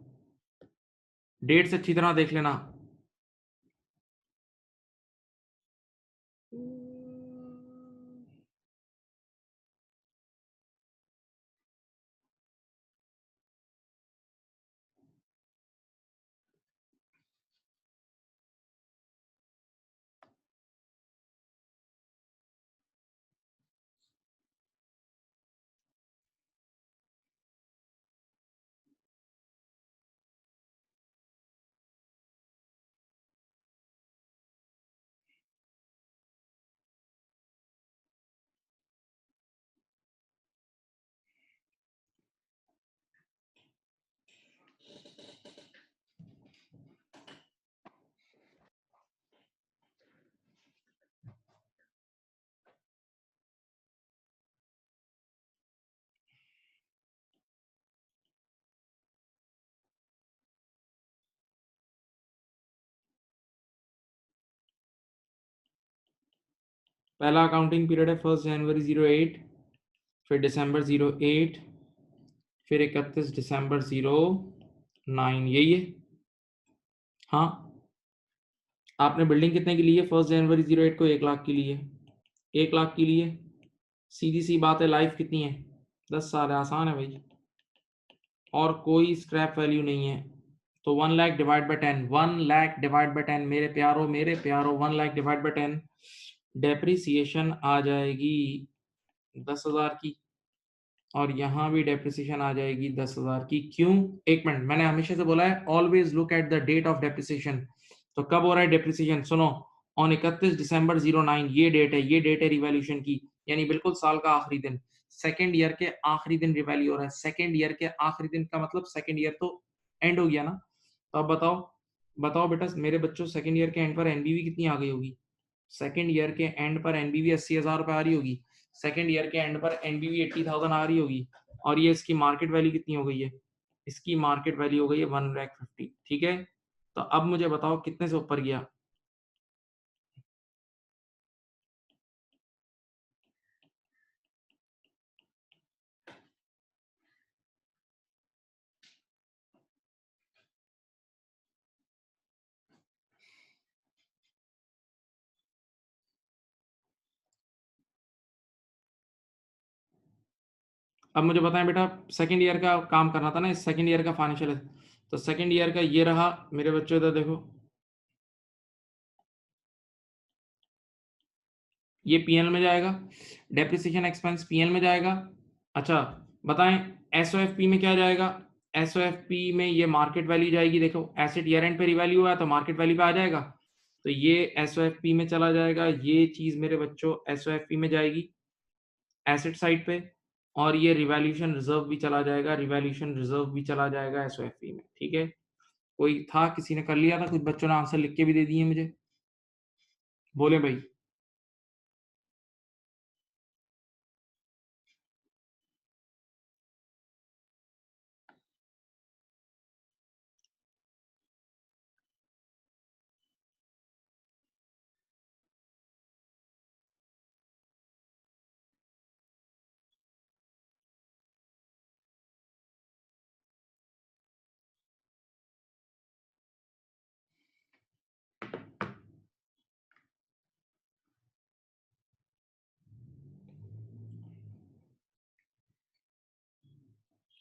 डेट्स अच्छी तरह देख लेना। पहला अकाउंटिंग पीरियड है 1 जनवरी 08, फिर दिसंबर 08, फिर 31 दिसंबर 09, यही है। हाँ, आपने बिल्डिंग कितने की ली है 1 जनवरी 08 को? 1 लाख की ली है। 1 लाख की ली है, सीधी सी बात है। लाइफ कितनी है? 10 साल है, आसान है भाई, और कोई स्क्रैप वैल्यू नहीं है। तो 1 lakh divide by 10, 1 lakh divide by 10 मेरे प्यारो, 1 लाख डिवाइड बाय 10, डेप्रिसिएशन आ जाएगी 10,000 की, और यहाँ भी डेप्रिसिएशन आ जाएगी 10,000 की। क्यों? एक मिनट, मैंने हमेशा से बोला है always look at the date of depreciation. तो कब हो रहा है डेप्रिसिएशन? सुनो, ऑन 31 दिसंबर 09, ये डेट है, ये डेट है रिवैल्यूएशन की, यानी बिल्कुल साल का आखिरी दिन, सेकेंड ईयर के आखिरी दिन रिवैल्यू हो रहा है। सेकेंड ईयर के आखिरी दिन का मतलब सेकेंड ईयर तो एंड हो गया ना। तो अब बताओ, बताओ बेटा मेरे बच्चों, सेकेंड ईयर के एंड पर एनबीवी कितनी आ गई होगी? सेकेंड ईयर के एंड पर एनबीवी 80,000 रुपए आ रही होगी। सेकेंड ईयर के एंड पर एनबीवी 80,000 आ रही होगी, और ये इसकी मार्केट वैल्यू कितनी हो गई है? इसकी मार्केट वैल्यू हो गई है 1,50,000। ठीक है, तो अब मुझे बताओ कितने से ऊपर गया? अब मुझे बताएं बेटा, सेकेंड ईयर का काम करना था ना, इस सेकेंड ईयर का फाइनेंशियल, तो सेकेंड ईयर का ये रहा मेरे बच्चों, इधर देखो, ये पीएल में जाएगा, डेप्रिसिएशन एक्सपेंस पीएल में जाएगा। अच्छा बताएं, एसओएफपी में क्या जाएगा? एसओएफपी में ये मार्केट वैल्यू जाएगी। देखो एसेट ईयर एंड पे रिवैल्यू हुआ है तो मार्केट वैल्यू पे आ जाएगा, तो ये एसओएफपी में चला जाएगा। ये चीज मेरे बच्चों एसओएफपी में जाएगी, एसेट साइड पे, और ये रिवैल्यूएशन रिजर्व भी चला जाएगा, रिवैल्यूएशन रिजर्व भी चला जाएगा एसओएफपी में। ठीक है, कोई था, किसी ने कर लिया था? कुछ बच्चों ने आंसर लिख के भी दे दिए मुझे, बोले भाई।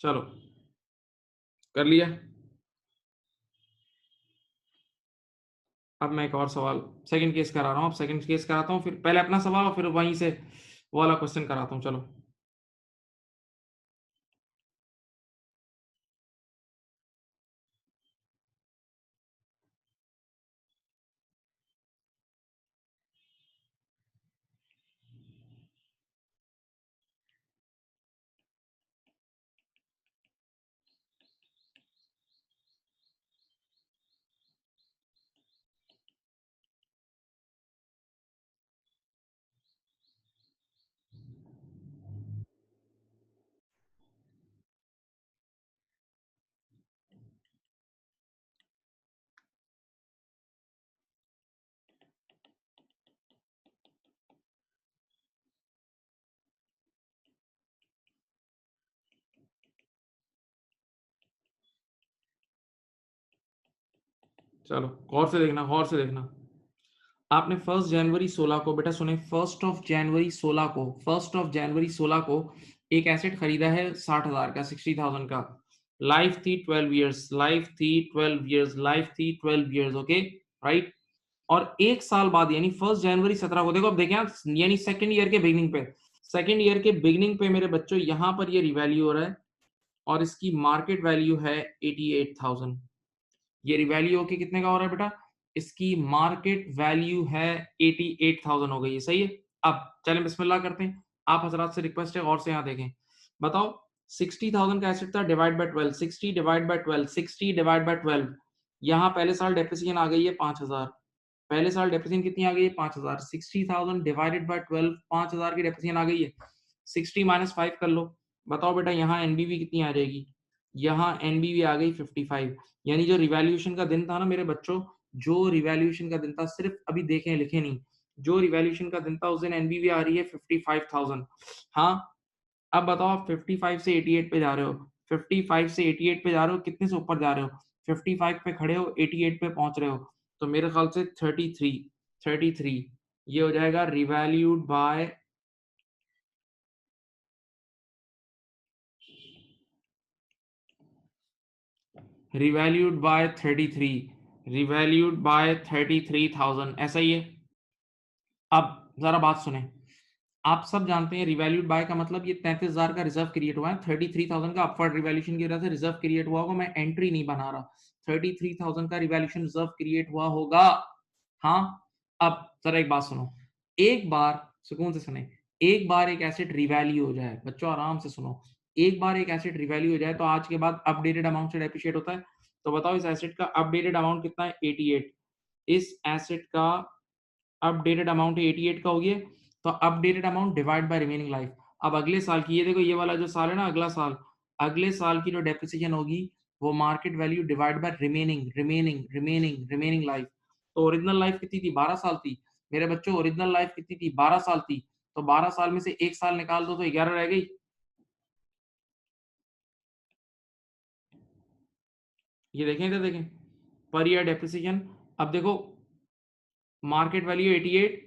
चलो कर लिया। अब मैं एक और सवाल, सेकंड केस करा रहा हूँ, अब सेकंड केस कराता हूँ, फिर पहले अपना सवाल और फिर वहीं से वो वाला क्वेश्चन कराता हूँ। चलो चलो गौर से देखना, गौर से देखना। आपने 1 जनवरी 16 को, बेटा सुने, 1 जनवरी 16 को, 1 जनवरी 16 को एक एसेट खरीदा है 60,000 का, 60,000 का। लाइफ थी 12 ईयर्स, लाइफ थी 12 ईयर्स, लाइफ थी 12 ईयर्स, ओके राइट। और एक साल बाद यानी 1 जनवरी 17 को, देखो अब देखें आप, यानी सेकेंड ईयर के बिगनिंग पे, सेकेंड ईयर के बिगनिंग पे मेरे बच्चों यहाँ पर ये रिवैल्यू हो रहा है, और इसकी मार्केट वैल्यू है 88,000। ये रिवैल्यू होके कितने का हो रहा है बेटा? इसकी मार्केट वैल्यू है 88,000 हो गई है, सही है। अब चलें बिस्मिल्लाह करते हैं। आप हजरात से रिक्वेस्ट है और से यहाँ देखें, बताओ 60,000 का एसेट था, divide by 12, 60 divide by 12, 60 divide by 12, यहाँ पहले साल डेप्रिसिएशन आ गई है 5,000, पहले साल डेप्रिसिएशन कितनी आ गई है? 5,000। 60,000 डिवाइडेड बाय 12, 5,000 की डेप्रिसिएशन आ गई है। 60 माइनस 5 कर लो, बताओ बेटा यहाँ एनबीवी कितनी आ जाएगी? यहाँ एनबीवी आ गई 55। यानी जो रिवैल्यूएशन का दिन था ना मेरे बच्चों, जो रिवैल्यूएशन का दिन था, सिर्फ अभी देखें लिखे नहीं, जो रिवैल्यूएशन का दिन था उस दिन एनबीवी आ रही है 55,000। हाँ, अब बताओ आप 55 से 88 पे जा रहे हो, 55 से 88 पे जा रहे हो, कितने से ऊपर जा रहे हो? 55 पे खड़े हो, 88 पे पहुंच रहे हो, तो मेरे ख्याल से 33 ये हो जाएगा revalued by revalued by 33 revalued by 33,000 ऐसा ही है। अब जरा बात सुने, आप सब जानते हैं रिवैल्यूड बाय का मतलब ये 33,000 का रिजर्व क्रिएट हुआ है, 33,000 का अपवर्ड रिवैल्यूएशन की वजह से रिजर्व क्रिएट हुआ होगा, मैं एंट्री नहीं बना रहा, 33,000 का रिवैल्यूएशन रिजर्व क्रिएट हुआ होगा। हाँ, अब जरा एक बात सुनो, एक बार सुकून से सुने, एक बार एक एसेट रिवैल्यू हो जाए, बच्चों आराम से सुनो, एक बार एक एसेट रिवैल्यू हो जाए तो आज के बाद अपडेटेड अमाउंट से डेप्रिशिएट होता है। तो बताओ इस एसेट का अपडेटेड अमाउंट कितना है? 88। इस एसेट का अपडेटेड अमाउंट 88 का हो गया, तो updated amount divide by remaining life. अब अगले साल की, ये देखो ये वाला जो साल है ना, अगला साल, अगले साल की जो डेप्रिसिएशन होगी वो market value divide by remaining life. तो ओरिजिनल लाइफ कितनी थी? 12 साल थी मेरे बच्चों, ओरिजिनल लाइफ कितनी थी? 12 साल थी। तो 12 साल में से एक साल निकाल दो तो 11 रह गई। ये देखें, इधर देखें, पर ईयर डेप्रिसिएशन। अब देखो मार्केट वैल्यू 88,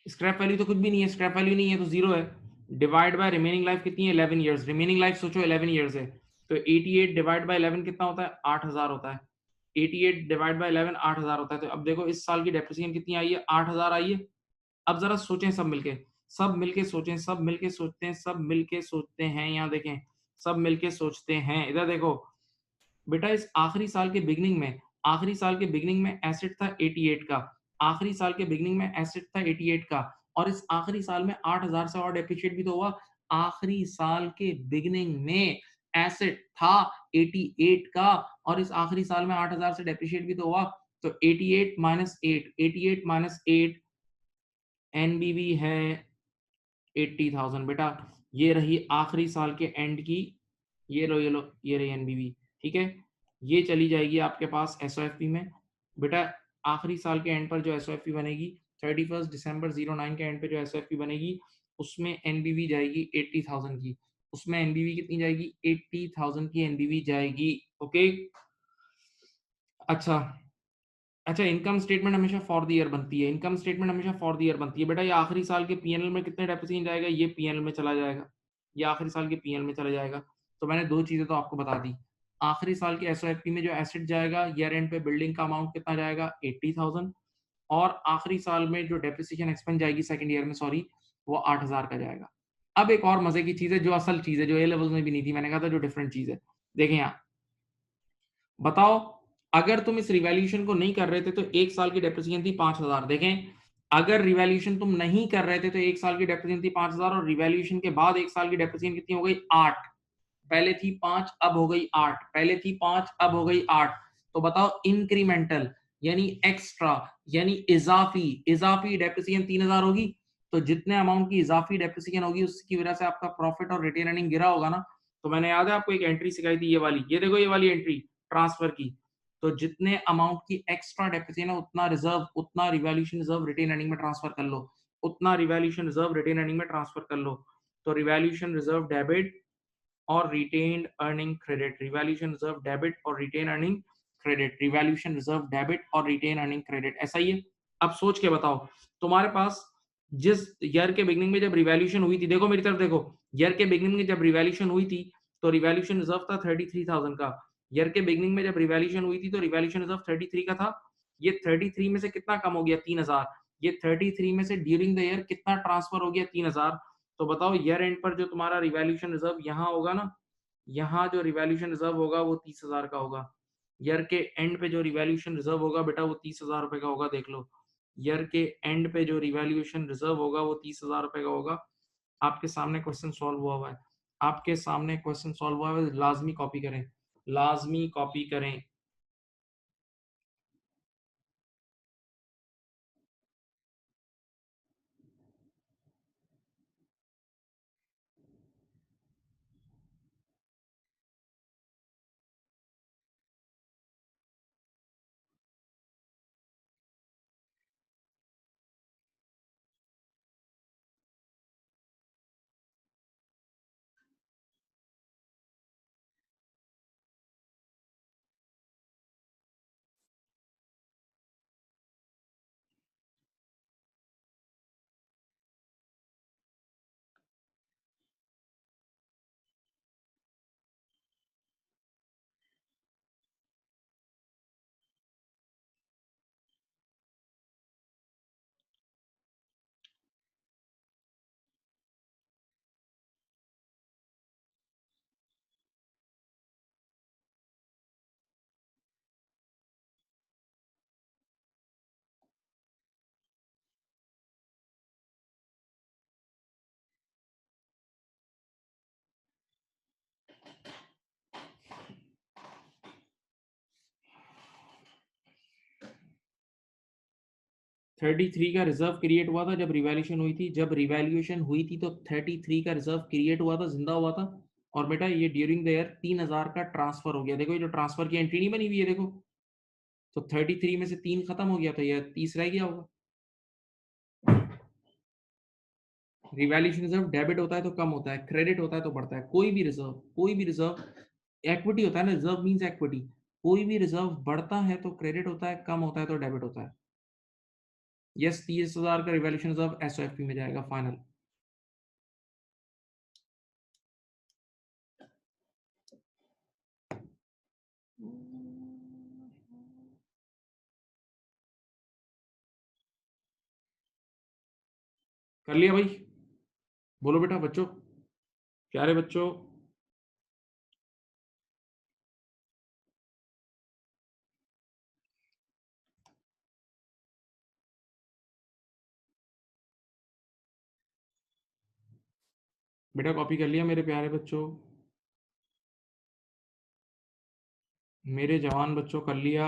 स्क्रैप वैल्यू तो कुछ भी नहीं है, स्क्रैप वैल्यू नहीं है तो जीरो है, डिवाइड बाय रिमेनिंग लाइफ कितनी है? 11 इयर्स। रिमेनिंग लाइफ सोचो 11 इयर्स है, तो 88 डिवाइड बाय 11 कितना होता है? 8,000 होता है। 88 डिवाइड बाय 11 8,000 होता है। तो अब देखो इस साल की डेप्रिसिएशन कितनी आई है? 8,000 आई है। अब जरा सोचें सब मिलके, सब मिलके सोचें, सब मिलके सोचते हैं, सब मिलके सोचते हैं, यहाँ देखें, सब मिलके सोचते हैं, इधर देखो बेटा, इस आखिरी साल के बिगनिंग में, आखिरी साल के बिगनिंग में एसेट था 88 का, आखिरी साल के बिगनिंग में एसेट था 88 का, और इस आखिरी साल में 8,000 से और डेप्रिशिएट भी तो हुआ। आखिरी साल के बिगनिंग में एसेट था 88 का और इस आखिरी साल में 8,000 से डेप्रिशिएट भी तो हुआ। तो 88 माइनस 8, 88 माइनस 8 एनबीवी है 80,000 बेटा। ये रही आखिरी साल के एंड की, ये लो ये रही एनबीवी। ठीक है, ये चली जाएगी आपके पास एसओएफपी में बेटा। आखिरी साल के एंड पर जो एसओएफपी बनेगी 31 दिसंबर 09 के एंड पे जो एसओएफपी बनेगी उसमें एनबीवी जाएगी 80,000 की, उसमें एनबीवी कितनी जाएगी? 80,000 की एनबीवी जाएगी। ओके, अच्छा, अच्छा, इनकम स्टेटमेंट हमेशा फॉर द ईयर बनती है, इनकम स्टेटमेंट हमेशा फॉर द ईयर बनती है बेटा। ये आखिरी साल के पीएनएल में कितने डेप्रिसिएशन जाएगा? ये पीएनएल में चला जाएगा, ये आखिरी साल के पीएनएल में चला जाएगा। तो मैंने दो चीजें तो आपको बता दी, आखिरी साल के एसओएफपी में जो एसेट जाएगा ईयर एंड पे बिल्डिंग का अमाउंट कितना जाएगा? 80,000, और आखिरी साल में जो डेप्रिसिएशन एक्सपेंस जाएगी सेकंड ईयर में, सॉरी, वो 8,000 का जाएगा। अब एक और मजे की चीज है, जो असल चीज है, जो ए लेवल में भी नहीं थी, मैंने कहा था जो डिफरेंट चीज है, देखें यहाँ, बताओ अगर तुम इस रिवैल्यूएशन को नहीं कर रहे थे तो एक साल की डेप्रिसिएशन थी 5,000। देखें, अगर रिवैल्यूएशन तुम नहीं कर रहे थे तो एक साल की डेप्रिसिएशन थी 5,000 और रिवैल्यूएशन के बाद एक साल की डेप्रिसिएशन कितनी हो गई? 8। पहले थी 5 अब हो गई 8, पहले थी 5 अब हो गई 8। तो बताओ इंक्रीमेंटल यानी एक्स्ट्रा यानी इजाफी, इजाफी डेप्रिसिएशन 3,000 होगी। तो जितने अमाउंट की इजाफी डेप्रिसिएशन होगी उसकी वजह से आपका प्रॉफिट और रिटेन अर्निंग गिरा होगा ना। तो मैंने याद है आपको एक एंट्री सिखाई थी, ये वाली, ये देखो ये वाली एंट्री ट्रांसफर की। तो जितने अमाउंट की एक्स्ट्रा डेप्रिसिएशन है उतना रिजर्व, उतना रिवैल्यूएशन रिजर्व रिटेन अर्निंग में ट्रांसफर कर लो, उतना रिवैल्यूएशन रिजर्व रिटेन अर्निंग में ट्रांसफर कर लो। तो रिवैल्यूएशन रिजर्व डेबिट और retained earning credit, revaluation reserve debit और retain earning credit, revaluation reserve debit और रिटेन अर्निंग क्रेडिट, ऐसा ही है। अब सोच के बताओ, तुम्हारे पास जिस ईयर के बिगनिंग में जब रिवैल्यूएशन हुई थी, देखो मेरी तरफ देखो, ईयर के बिगनिंग में जब रिवैल्यूएशन हुई थी तो रिवैल्यूएशन रिजर्व था 33,000 का। ईयर के बिगनिंग में जब रिवैल्यूएशन हुई थी तो रिवैल्यूएशन रिजर्व 33 का था। ये 33 में से कितना कम हो गया? 3,000। ये 33 में से ड्यूरिंग द ईयर कितना ट्रांसफर हो गया? 3,000। तो बताओ ईयर एंड पर जो तुम्हारा रिवैल्यूएशन रिजर्व यहाँ होगा ना, यहाँ जो रिवैल्यूएशन रिजर्व होगा वो 30,000 का होगा। ईयर के एंड पे जो रिवैल्यूएशन रिजर्व होगा बेटा वो 30,000 रुपए का होगा, देख लो। ईयर के एंड पे जो रिवैल्यूएशन रिजर्व होगा वो 30,000 रुपए का होगा। आपके सामने क्वेश्चन सॉल्व हुआ हुआ है, आपके सामने क्वेश्चन सॉल्व हुआ है, लाजमी कॉपी करें, लाजमी कॉपी करें। 33 का रिजर्व क्रिएट हुआ था जब रिवैल्यूएशन हुई थी। जब रिवैल्यूएशन हुई थी तो 33 का रिजर्व क्रिएट हुआ था, जिंदा हुआ था। और बेटा ये ड्यूरिंग द ईयर 3000 का ट्रांसफर हो गया। देखो ये जो ट्रांसफर की एंट्री नहीं बनी हुई है, देखो तो 33 में से 3 खत्म हो गया तो ये 30 रह गया होगा। रिवैल्यूएशन रिजर्व डेबिट होता है तो कम होता है, क्रेडिट होता है तो बढ़ता है। कोई भी रिजर्व इक्विटी होता है ना, रिजर्व मींस इक्विटी। कोई भी रिजर्व बढ़ता है तो क्रेडिट होता है, कम होता है तो डेबिट होता है। यस, 30,000 का रिवैल्यूएशन रिजर्व एसओएफपी में जाएगा फाइनल। कर लिया भाई? बोलो बेटा बच्चों, प्यारे बच्चों। बेटा कॉपी कर लिया मेरे प्यारे बच्चों? मेरे जवान बच्चों कर लिया?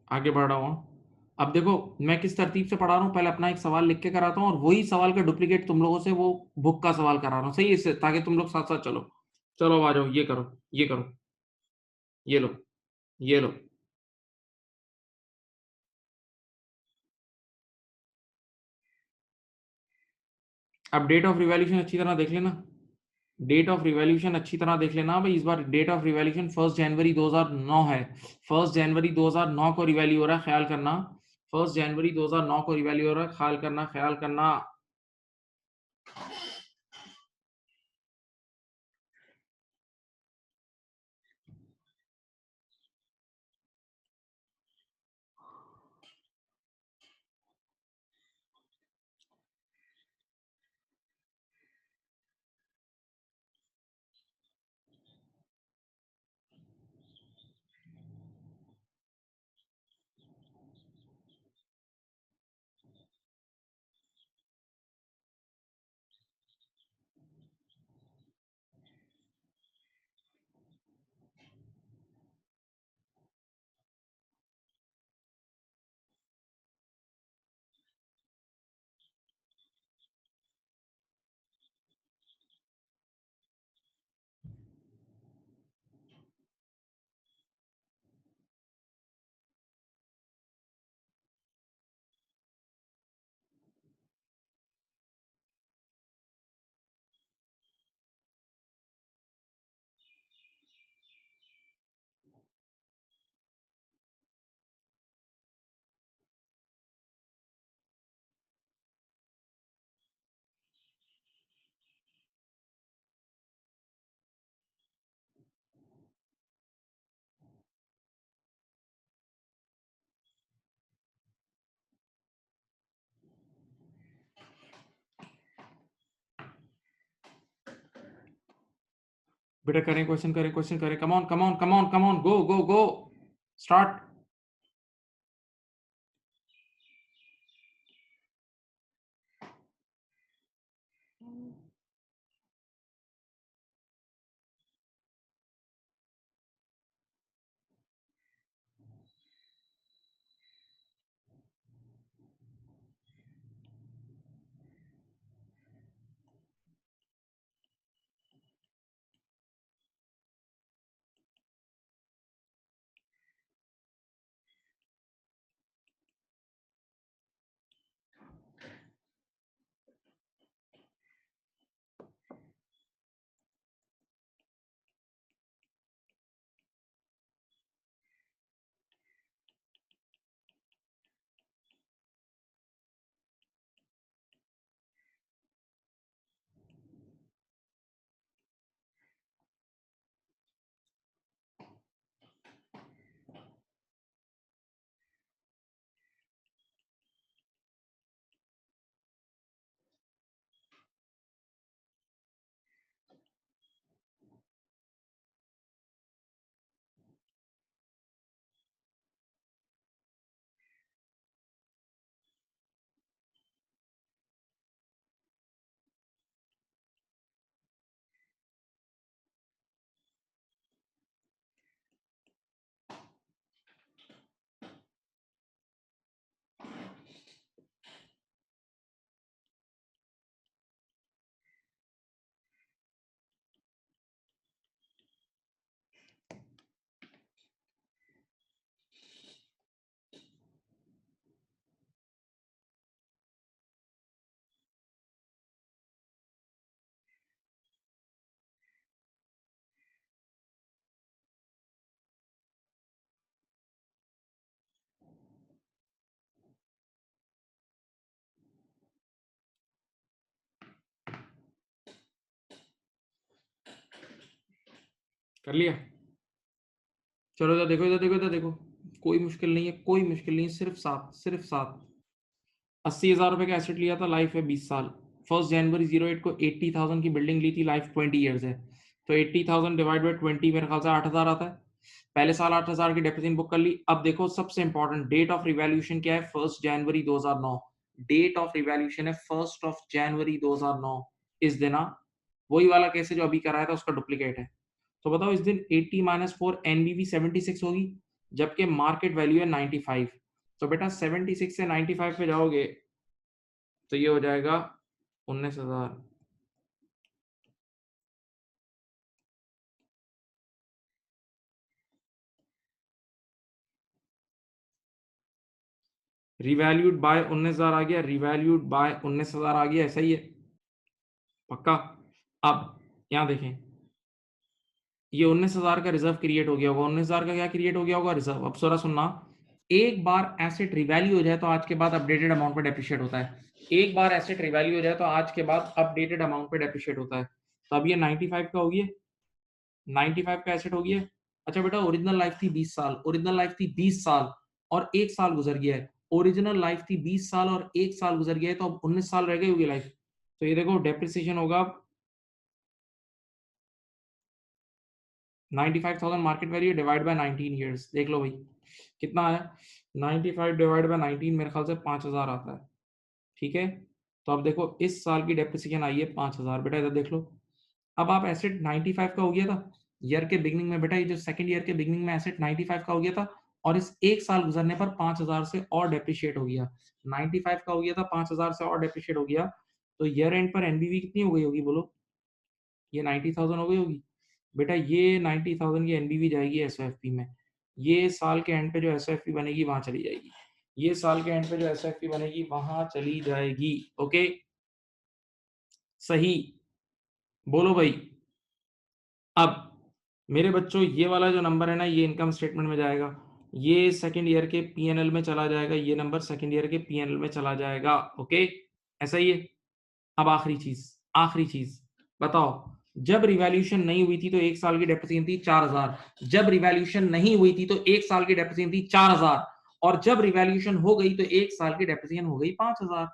आगे बढ़ रहा हूँ। अब देखो मैं किस तरतीब से पढ़ा रहा हूँ, पहले अपना एक सवाल लिख के कराता हूँ और वही सवाल का डुप्लीकेट तुम लोगों से वो बुक का सवाल करा रहा हूँ, सही है इससे, ताकि तुम लोग साथ साथ चलो। चलो आ जाओ, ये करो, ये करो, ये लो, ये लो। अब डेट ऑफ रिवॉल्यूशन अच्छी तरह देख लेना। डेट ऑफ रिवॉल्यूशन अच्छी तरह देख लेना भाई। इस बार डेट ऑफ रिवॉल्यूशन 1 जनवरी 2009 है। 1 जनवरी 2009 को रिवैल्यू हो रहा है, ख्याल करना। 1 जनवरी 2009 को रिवैल्यू हो रहा है, ख्याल करना, ख्याल करना। बेटा करें क्वेश्चन, करें क्वेश्चन, करें। Come on come on come on come on, go go go, start. कर लिया? चलो इधर देखो, इधर देखो, इधर देखो, कोई मुश्किल नहीं है, कोई मुश्किल नहीं है, सिर्फ 7, सिर्फ 7। 80,000 रुपए का एसेट लिया था, लाइफ है 20 साल। 1 जनवरी 08 को 80,000 की बिल्डिंग ली थी, लाइफ 20 ईयर्स है। तो 80,000 डिवाइड बाई 20 मेरे ख्याल से 8,000 आता है। पहले साल 8,000 की डेप्रिसिएशन बुक कर ली। अब देखो सबसे इंपॉर्टेंट डेट ऑफ रिवैल्यूएशन क्या है, 1 जनवरी 2009। डेट ऑफ रिवैल्यूएशन है 1 जनवरी 2009। इस दिन वही वाला केस है जो अभी कराया था, उसका डुप्लीकेट है। तो बताओ इस दिन 80 माइनस 4 एनबीवी 76 होगी, जबकि मार्केट वैल्यू है 95। तो बेटा 76 से 95 पे जाओगे तो ये हो जाएगा 19,000। रिवैल्यूड बाय 19,000 आ गया, रिवैल्यूड बाय 19,000 आ गया, ऐसा ही है पक्का। अब यहां देखें, ये 19,000 का रिजर्व क्रिएट हो गया होगा। 19,000 का क्या क्रिएट हो गया होगा, रिजर्व। अब सोरा सुनना, एक बार एसेट रिवैल्यू हो जाए तो आज के बाद अपडेटेड अमाउंट पे डेप्रिशिएट होता है। एक बार एसेट रिवैल्यू हो जाए तो आज के बाद अपडेटेड अमाउंट पे डेप्रिशिएट होता है। तो अब ये 95 का हो गया, 95 का एसेट हो गया। अच्छा बेटा, ओरिजिनल लाइफ थी 20 साल, ओरिजिनल लाइफ थी 20 साल और 1 साल गुजर गया है। ओरिजिनल लाइफ थी 20 साल और 1 साल गुजर गया है, तो अब 19 साल रह गई होगी लाइफ। तो ये देखो डेप्रिसिएशन होगा 95,000 market value divide bye 19 years. देख लो भाई कितना है, 95 डिवाइड बाय 19 मेरे ख्याल से 5,000 आता है। ठीक है, तो अब देखो इस साल की डेप्रिसिएशन आई है 5,000। बेटा इधर देख लो, अब आप एसेट 95 का हो गया था ईयर के बिगनिंग में। बेटा ये जो सेकंड ईयर के बिगनिंग में एसेट 95 का हो गया था और इस 1 साल गुजरने पर 5,000 से और डेप्रिशिएट हो गया। 95 का हो गया था, 5,000 से और डेप्रिशिएट हो गया, तो ईयर एंड पर एनबीवी कितनी हो गई होगी बोलो? ये 90,000 हो गई होगी। बेटा ये 90,000 की एनबीवी जाएगी एसओएफपी में। ये साल के एंड पे जो एसओएफपी बनेगी वहां चली जाएगी। ये साल के एंड पे जो एसओएफपी बनेगी वहां चली जाएगी। ओके, सही, बोलो भाई। अब मेरे बच्चों ये वाला जो नंबर है ना, ये इनकम स्टेटमेंट में जाएगा, ये सेकंड ईयर के पीएनएल में चला जाएगा, ये नंबर सेकंड ईयर के पीएनएल में चला जाएगा। ओके, ऐसा ही है। अब आखिरी चीज, आखिरी चीज बताओ, जब रिवैल्यूएशन नहीं हुई थी तो 1 साल की डेप्रिसिएशन थी 4,000। जब रिवैल्यूएशन नहीं हुई थी तो 1 साल की डेप्रिसिएशन थी 4,000, और जब रिवैल्यूएशन हो गई तो 1 साल की डेप्रिसिएशन हो गई 5,000।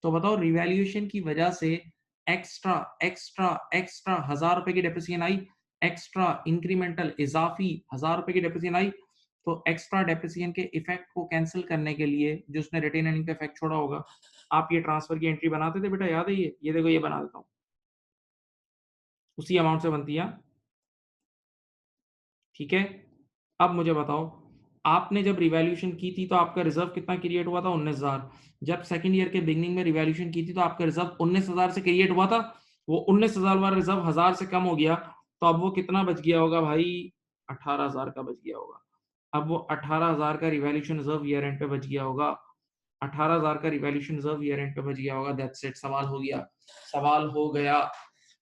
तो बताओ रिवैल्यूएशन की वजह से एक्स्ट्रा एक्स्ट्रा एक्स्ट्रा 1,000 रुपए की डेप्रिसिएशन आई, एक्स्ट्रा इंक्रीमेंटल इजाफी 1,000 रुपए की डेप्रिसिएशन आई। तो एक्स्ट्रा डेप्रिसिएशन के इफेक्ट को कैंसिल करने के लिए जो उसने रिटेन अर्निंग का इफेक्ट छोड़ा होगा, आप ये ट्रांसफर की एंट्री बनाते थे बेटा, याद है? ये देखो, ये बना देता हूँ, उसी अमाउंट से बनती है। ठीक है, अब मुझे बताओ, आपने जब रिवैल्यूएशन की थी तो आपका रिजर्व कितना क्रिएट हुआ था? 19,000। जब सेकंड ईयर के बिगनिंग में रिवैल्यूएशन की थी तो आपका रिजर्व 19,000 से क्रिएट हुआ था। वो 19,000 वाला रिजर्व 1,000 से कम हो गया, तो अब वो कितना बच गया होगा भाई? 18,000 का बच गया होगा। अब वो 18,000 का रिवैल्यूएशन रिजर्व ईयर एंड पे बच गया होगा। 18,000 का रिवैल्यूएशन रिजर्व ईयर एंड पे बच गया होगा। दैट्स इट, सवाल हो गया, सवाल हो गया,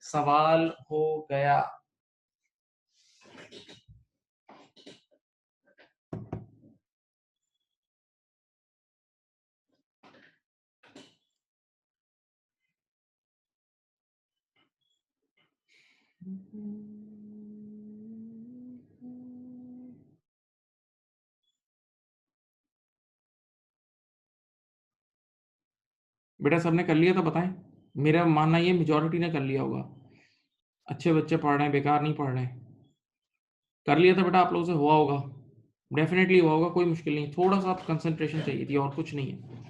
सवाल हो गया। बेटा सबने कर लिया तो बताएं, मेरा मानना ये मेजोरिटी ने कर लिया होगा। अच्छे बच्चे पढ़ रहे हैं, बेकार नहीं पढ़ रहे हैं। कर लिया था बेटा, आप लोगों से हुआ होगा, डेफिनेटली हुआ होगा, कोई मुश्किल नहीं, थोड़ा सा कंसंट्रेशन चाहिए थी और कुछ नहीं है।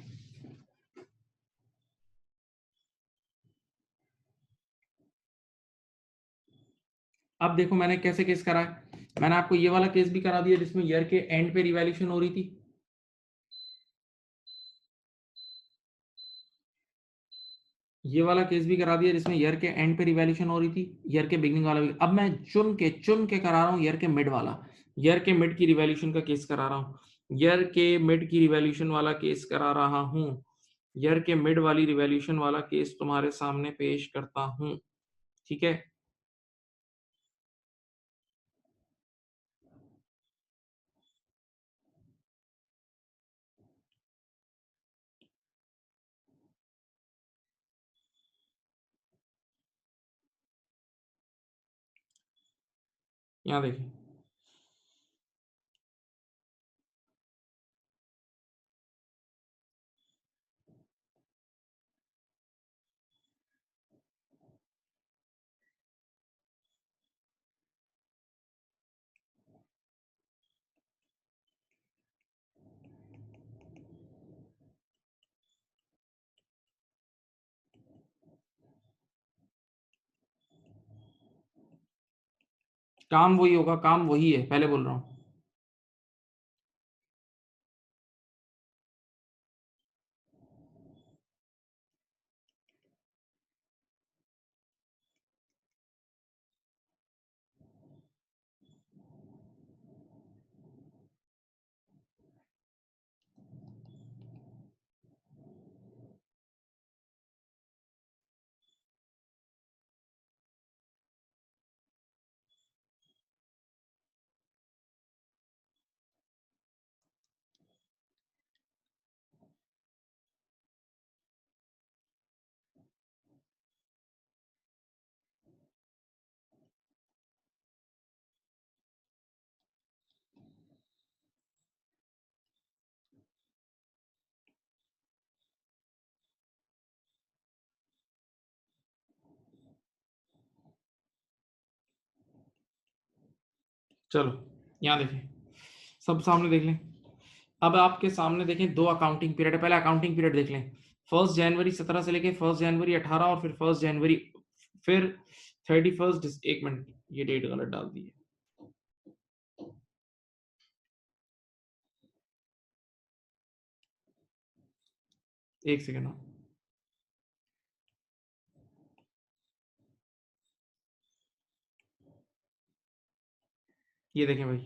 अब देखो मैंने कैसे केस करा है, मैंने आपको ये वाला केस भी करा दिया जिसमें ईयर के एंड पे रिवैल्यूएशन हो रही थी। ये वाला केस भी करा दिया जिसमें ईयर के एंड पे रिवैल्यूएशन हो रही थी, ईयर के बिगनिंग वाला भी। अब मैं चुन के करा रहा हूँ ईयर के मिड वाला, ईयर के मिड की रिवैल्यूएशन का केस करा रहा हूँ, ईयर के मिड की रिवैल्यूएशन वाला केस करा रहा हूँ, ईयर के मिड वाली रिवैल्यूएशन वाला केस तुम्हारे सामने पेश करता हूँ। ठीक है, यहाँ देखिए, काम वही होगा, काम वही है, पहले बोल रहा हूँ। चलो यहाँ देखें, सब सामने देख लें। अब आपके सामने देखें, दो अकाउंटिंग पीरियड है। पहले अकाउंटिंग पीरियड देख लें। 1 जनवरी 17 से लेके 1 जनवरी 18 और फिर 1 जनवरी, फिर 31, एक मिनट, ये डेट गलत डाल दी है। एक सेकेंड, ये देखें भाई,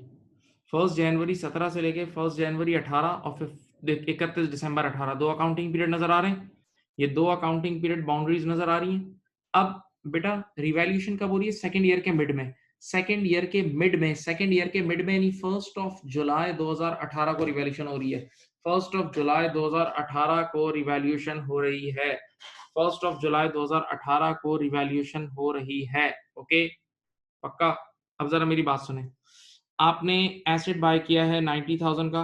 1 जनवरी 17 से लेके 1 जनवरी 18 और फिर 31 दिसंबर 18, दो अकाउंटिंग पीरियड नजर आ रहे हैं। ये दो अकाउंटिंग पीरियड बाउंड्रीज नजर आ रही हैं। अब बेटा रिवैल्यूएशन कब हो रही है? सेकंड ईयर के मिड में। सेकंड ईयर के मिड में, सेकंड ईयर के मिड में यानी 1 जुलाई 2018 को रिवैल्यूएशन हो रही है। 1 जुलाई 2018 को रिवैल्यूएशन हो रही है। 1 जुलाई 2018 को रिवैल्यूएशन हो रही है। ओके, पक्का? अब जरा मेरी बात सुने। आपने एसेट बाय किया है 90,000 का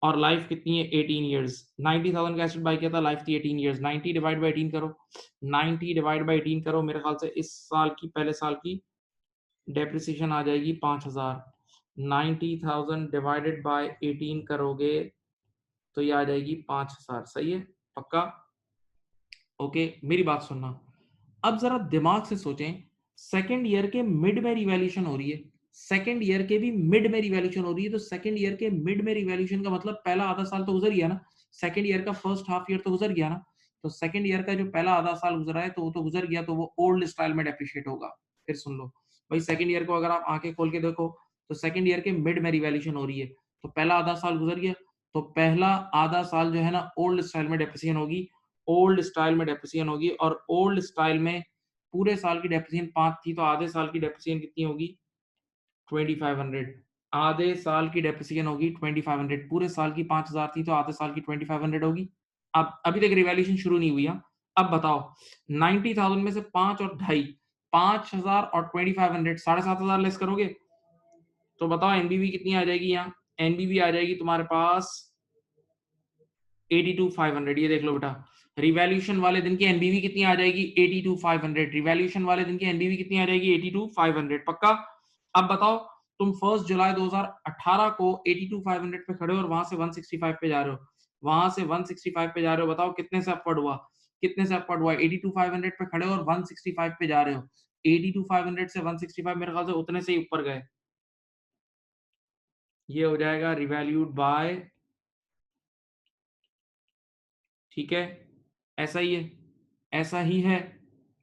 और लाइफ कितनी है? 18 ईयर्स। 90,000 का एसेट बाय किया था, लाइफ थी 18 ईयर्स। 90 डिवाइड बाय 18 करो, 90 डिवाइड बाय 18 करो, मेरे ख्याल से इस साल की, पहले साल की डेप्रिसिएशन आ जाएगी 5,000। 90,000 डिवाइडेड बाय 18 करोगे तो ये आ जाएगी 5,000। सही है? पक्का? ओके, मेरी बात सुनना। अब जरा दिमाग से सोचें, सेकेंड ईयर के मिड में रिवैल्यूएशन हो रही है, सेकेंड ईयर के भी मिड में रिवैल्यूएशन हो रही है, तो सेकेंड ईयर के मिड में रिवैल्यूएशन का मतलब पहला आधा साल तो गुजर गया ना। सेकेंड ईयर का फर्स्ट हाफ ईयर तो गुजर गया ना। तो सेकेंड ईयर का जो पहला आधा साल गुजरा है तो वो तो गुजर गया, तो वो ओल्ड स्टाइल में डेप्रिशिएट होगा। फिर सुन लो भाई, सेकेंड ईयर को अगर आप आंखें खोल के देखो तो सेकेंड ईयर के मिड में रिवैल्यूएशन हो रही है, तो पहला आधा साल गुजर गया, तो पहला आधा साल जो है ना ओल्ड स्टाइल में डेप्रिसिएशन होगी, ओल्ड स्टाइल में डेप्रिसिएशन होगी। और ओल्ड स्टाइल में पूरे साल की डेप्रिसिएशन 5 थी, तो आधे साल की डेप्रिसिएशन कितनी होगी? 2500। आधे साल की डेप्रिसिएशन होगी 2500। पूरे साल की 5000 थी, तो आधे साल की 2500 होगी। अब अभी तक रिवैल्यूएशन शुरू नहीं हुई है। अब बताओ, 90,000 में से 5 और ढाई, 5000 और 2500, 7,500 लेस करोगे तो बताओ एनबीवी कितनी आ जाएगी? यहाँ एनबीवी आ जाएगी तुम्हारे पास 82,500। ये देख लो बेटा, रिवैल्यूएशन वाले दिन की एनबीवी कितनी आ जाएगी? 82,500। रिवैल्यूएशन वाले दिन की एनबीवी कितनी आ जाएगी? 82,500। पक्का? अब बताओ, तुम 1 जुलाई 2018 को 82,500 पे खड़े हो और वहां से 165 पे जा रहे हो, वहां से 165 पे जा रहे हो, बताओ कितने से अपवर्ड हुआ? कितने से अपवर्ड हुआ? 82,500 पे खड़े हो और 165 पे जा रहे हो। 82,500 से 165 मेरे ख्याल से उतने से ही ऊपर गए। ये हो जाएगा रिवैल्यूड बाय, ठीक है, ऐसा ही है, ऐसा ही है।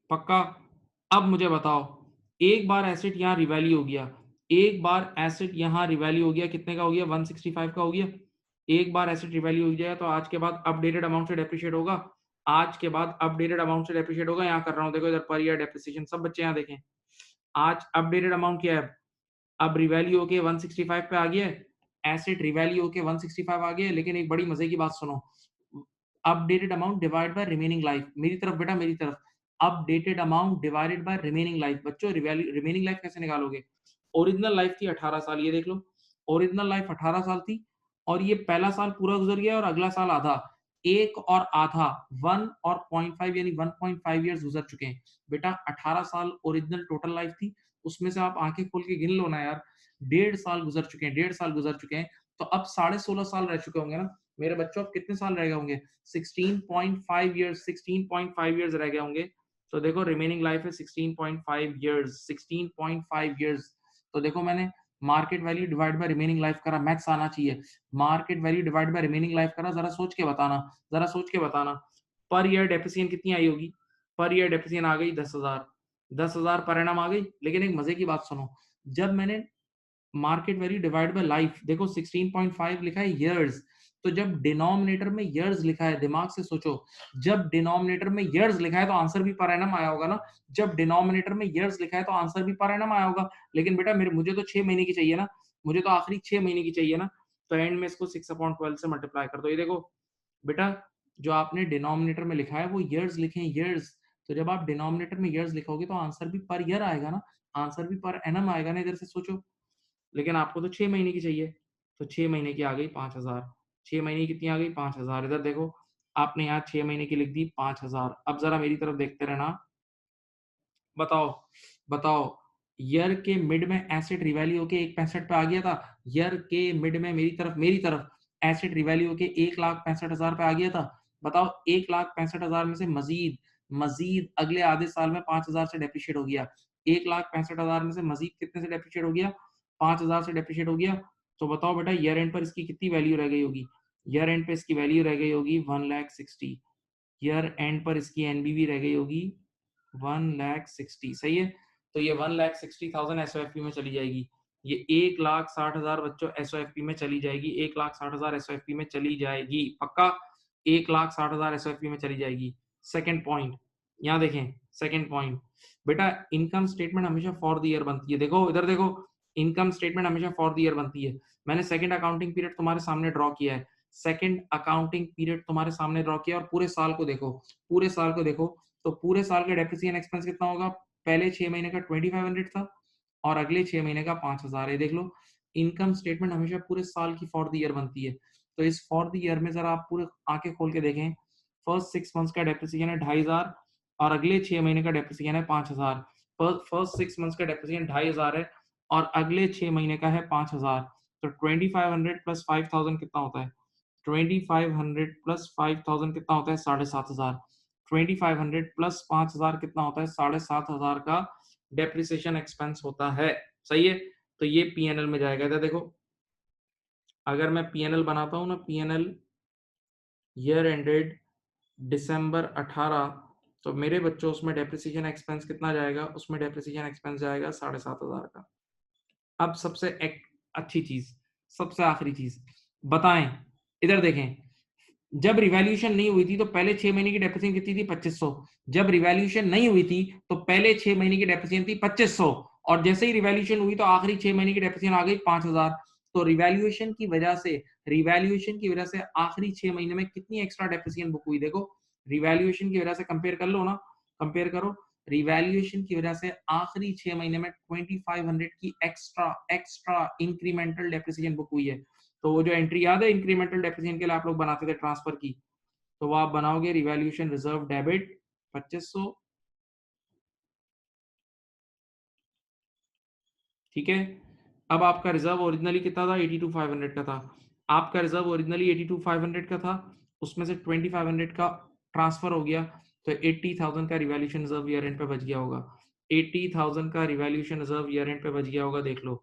पक्का? अब मुझे बताओ, एक बार एसेट यहाँ रिवैल्यू हो गया, एक बार एसेट यहाँ रिवैल्यू हो गया, कितने का हो गया? 165 का हो गया। एक बार एसेट रिवैल्यू हो गया तो आज के बाद अपडेटेड अमाउंट से डेप्रिशिएट होगा। आज के बाद अपडेटेड अमाउंट से डेप्रिशिएट होगा। यहाँ कर रहा हूँ, देखो इधर पर ईयर डेप्रिसिएशन, सब बच्चे यहाँ देखें। आज अपडेटेड अमाउंट क्या है? अब रिवैल्यू होके 165 पे आ गया है, एसेट रिवैल्यू होके 165 आ गया है, लेकिन एक बड़ी मजे की बात सुनो, updated amount divide by remaining life, मेरी तरफ बेटा, मेरी तरफ, updated amount divided by remaining life. बच्चों रिमेनिंग लाइफ कैसे निकालोगे? ओरिजिनल लाइफ थी 18 साल, ये देख लो, ओरिजिनल लाइफ 18 साल थी और ये पहला साल पूरा गुजर गया और अगला साल आधा, एक और आधा 1 और 0.5 यानी 1.5 इयर्स गुजर चुके हैं। बेटा 18 साल ओरिजिनल टोटल लाइफ थी, उसमें से आप आंखें खोल के गिन लो ना यार, 1.5 साल गुजर चुके हैं, 1.5 साल गुजर चुके हैं, तो अब 16.5 साल रह चुके होंगे ना मेरे बच्चों। अब कितने साल रह गए होंगे? 16.5 इयर्स, 16.5 इयर्स रह गए होंगे। तो देखो रिमेनिंग लाइफ है 16.5 इयर्स, 16.5 इयर्स। तो देखो मैंने market value divide by remaining life करा, मैथ्स आना चाहिए। Market value divide by remaining life करा, जरा सोच के बताना, जरा सोच के बताना। पर ईयर डेप्रिसिएशन कितनी आई होगी? पर ईयर डेप्रिसिएशन आ गई 10,000, 10,000 पर एनम आ गई। लेकिन एक मजे की बात सुनो, जब मैंने market value divide bye life, देखो 16.5 लिखा है ईयर्स, तो जब डिनोमिनेटर में ईयर्स लिखा है, दिमाग से सोचो, जब डिनोमिनेटर में ईयर्स लिखा है तो आंसर भी पर एनम आया होगा ना। जब डिनोमिनेटर में ईयर्स लिखा है तो आंसर भी पर एनम आया होगा। लेकिन बेटा मेरे मुझे तो 6 महीने की चाहिए ना, मुझे तो आखिरी 6 महीने की चाहिए ना। तो एंड में इसको 6/12 से मल्टीप्लाई कर दो। ये देखो बेटा, जो आपने डिनोमिनेटर में लिखा है वो ईयर्स लिखे हैं, ईयर्स। तो जब आप डिनोमिनेटर में ईयर्स लिखोगे तो आंसर भी पर ईयर आएगा ना, आंसर भी पर एनम आएगा ना, इधर से सोचो। लेकिन आपको तो 6 महीने की चाहिए, तो 6 महीने की आ गई 5,000। 6 महीने की कितनी आ गई? 5,000। इधर देखो, आपने यहाँ 6 महीने की लिख दी 5,000। अब जरा मेरी तरफ देखते रहना, बताओ, बताओ, ईयर के मिड में एसेट रिवैल्यू होके 1.65 पे आ गया था। ईयर के मिड में मेरी तरफ एसेट रिवैल्यू होके 1,65,000 पे आ गया था। बताओ 1,65,000 में से मजीद मजीद अगले आधे साल में 5,000 से डेप्रिशिएट हो गया। 1,65,000 में से मजीद कितने से डेप्रिशिएट हो गया? 5,000 से डेप्रिशिएट हो गया। तो बताओ बेटा ईयर एंड पर इसकी कितनी वैल्यू रह गई होगी? ईयर एंड पे इसकी वैल्यू रह गई होगी 1,60,000। ईयर एंड पर इसकी एनबीवी रह गई होगी 1,60,000। सही है, तो ये 1,60,000 एसओएफपी में चली जाएगी। ये 1,60,000 बच्चों एसओएफपी में चली जाएगी, 1,60,000 एसओएफपी में चली जाएगी, पक्का 1,60,000 एसओएफपी में चली जाएगी। सेकंड पॉइंट, यहाँ देखें, सेकंड पॉइंट, बेटा इनकम स्टेटमेंट हमेशा फॉर द ईयर बनती है। देखो इधर देखो, इनकम स्टेटमेंट हमेशा फॉर द ईयर बनती है। मैंने सेकंड अकाउंटिंग पीरियड तुम्हारे सामने ड्रॉ किया है, सेकंड अकाउंटिंग पीरियड तुम्हारे सामने ड्रॉ किया और पूरे साल को देखो, पूरे साल को देखो, तो पूरे साल का डेप्रिसिएशन एक्सपेंस कितना होगा? पहले 6 महीने का 2500 था और अगले 6 महीने का 5,000 है। देख लो, इनकम स्टेटमेंट हमेशा पूरे साल की फॉर द ईयर बनती है। तो इस फॉर द ईयर में जरा आप पूरे आंखें खोल के देखें, फर्स्ट 6 मंथ्स का डेप्रिसिएशन है 2,500 और अगले 6 महीने का डेप्रिसिएशन है 5,000। फर्स्ट 6 मंथ्स का डेप्रिसिएशन 2,500 है और अगले 6 महीने का है 5,000। तो 2500 प्लस 5,000 कितना होता है? 2500 प्लस 5,000 कितना होता है? 7,500। 2500 प्लस 5,000 कितना होता है? 7,500 का डेप्रिसिएशन एक्सपेंस होता है। सही है, तो ये पीएनएल में जाएगा। इधर देखो, अगर मैं पीएनएल बनाता हूँ ना, पीएनएल ईयर एंडेड दिसंबर 18, तो मेरे बच्चों उसमें डेप्रिसिएशन एक्सपेंस कितना जाएगा? उसमें डेप्रिसिएशन एक्सपेंस जाएगा 7,500 का। अब सबसे एक अच्छी चीज, सबसे आखिरी चीज बताएं, इधर देखें, जब रिवैल्यूएशन नहीं हुई थी तो पहले 6 महीने की डेप्रिसिएशन कितनी थी? 2,500। जब रिवैल्यूएशन नहीं हुई थी तो पहले 6 महीने की डेप्रिसिएशन थी 2,500 और जैसे ही रिवैल्यूएशन हुई तो आखिरी 6 महीने की डेप्रिसिएशन आ गई 5,000। तो रिवैल्यूएशन की वजह से आखिरी 6 महीने में कितनी एक्स्ट्रा डेप्रिसिएशन बुक हुई? देखो रिवैल्यूएशन की वजह से कंपेयर कर लो ना, कंपेयर करो, रिवैल्यूएशन की वजह से आखिरी 6 महीने में 2,500 की extra extra incremental depreciation book हुई है। तो वो जो एंट्री याद है इंक्रीमेंटल डेप्रिसिएशन के लिए आप लोग बनाते थे ट्रांसफर की, तो वो आप बनाओगे रिवैल्यूएशन रिजर्व डेबिट 2,500। ठीक है, अब आपका रिजर्व ओरिजिनली कितना था? 82,500 का था। आपका रिजर्व ओरिजिनली 82,500 का था, उसमें से 2,500 का ट्रांसफर हो गया, तो 80,000 का रिवैल्यूएशन रिजर्व ईयर एंड पे बच गया होगा। 80,000 का रिवैल्यूएशन रिजर्व ईयर एंड पे बच गया होगा, देख लो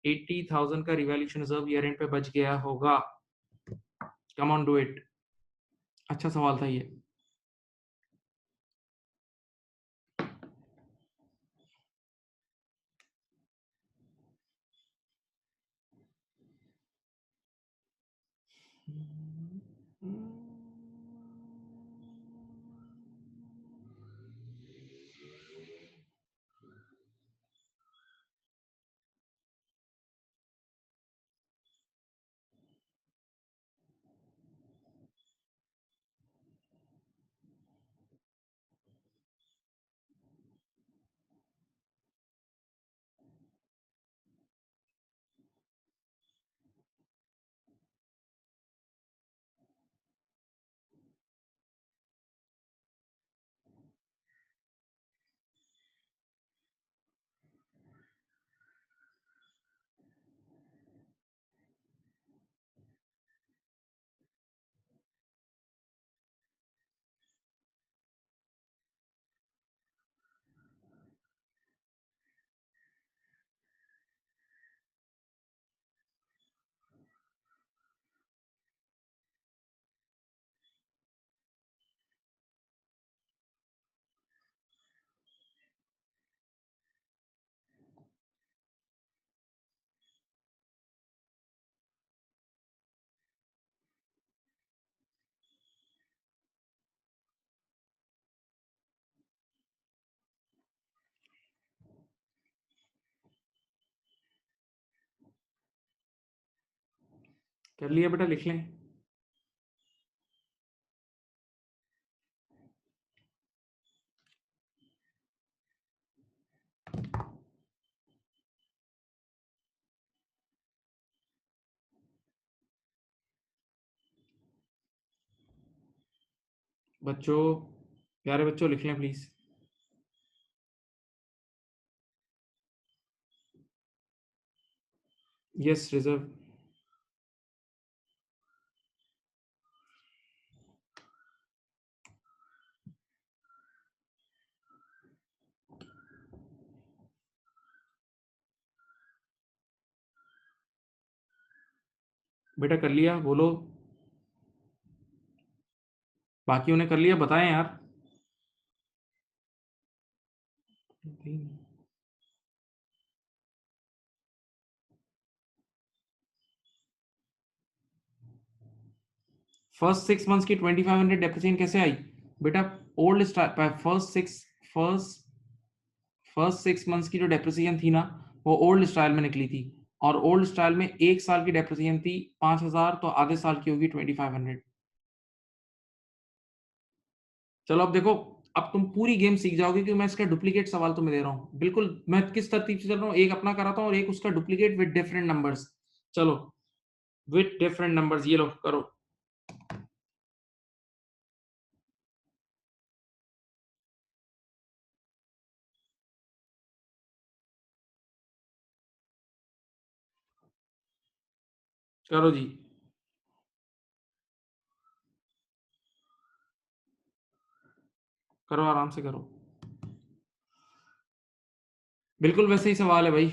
80,000 का रिवैल्यूएशन रिजर्व ईयर एंड पे बच गया होगा। कम ऑन डू इट, अच्छा सवाल था ये। कर लिया बेटा, लिख लें। बच्चों, प्यारे बच्चों, लिख लें प्लीज। Yes reserve. बेटा कर लिया, बोलो। बाकियों ने कर लिया, बताएं यार। फर्स्ट 6 मंथ्स की 2500 डेप्रिसिएशन कैसे आई बेटा? ओल्ड फर्स्ट फर्स्ट 6 मंथ्स की जो डेप्रिसिएशन थी ना, वो ओल्ड स्टाइल में निकली थी। और ओल्ड स्टाइल में 1 साल की डेप्रिसिएशन थी 5000, तो आधे साल की होगी 2500। चलो अब देखो, अब तुम पूरी गेम सीख जाओगे कि मैं इसका डुप्लीकेट सवाल तुम्हें दे रहा हूँ। बिल्कुल मैं किस तरतीब से चल रहा हूँ, एक अपना कराता हूँ और एक उसका डुप्लीकेट विद डिफरेंट नंबर्स। चलो, विद डिफरेंट नंबर्स, ये लो करो। करो जी, करो, आराम से करो। बिल्कुल वैसे ही सवाल है भाई।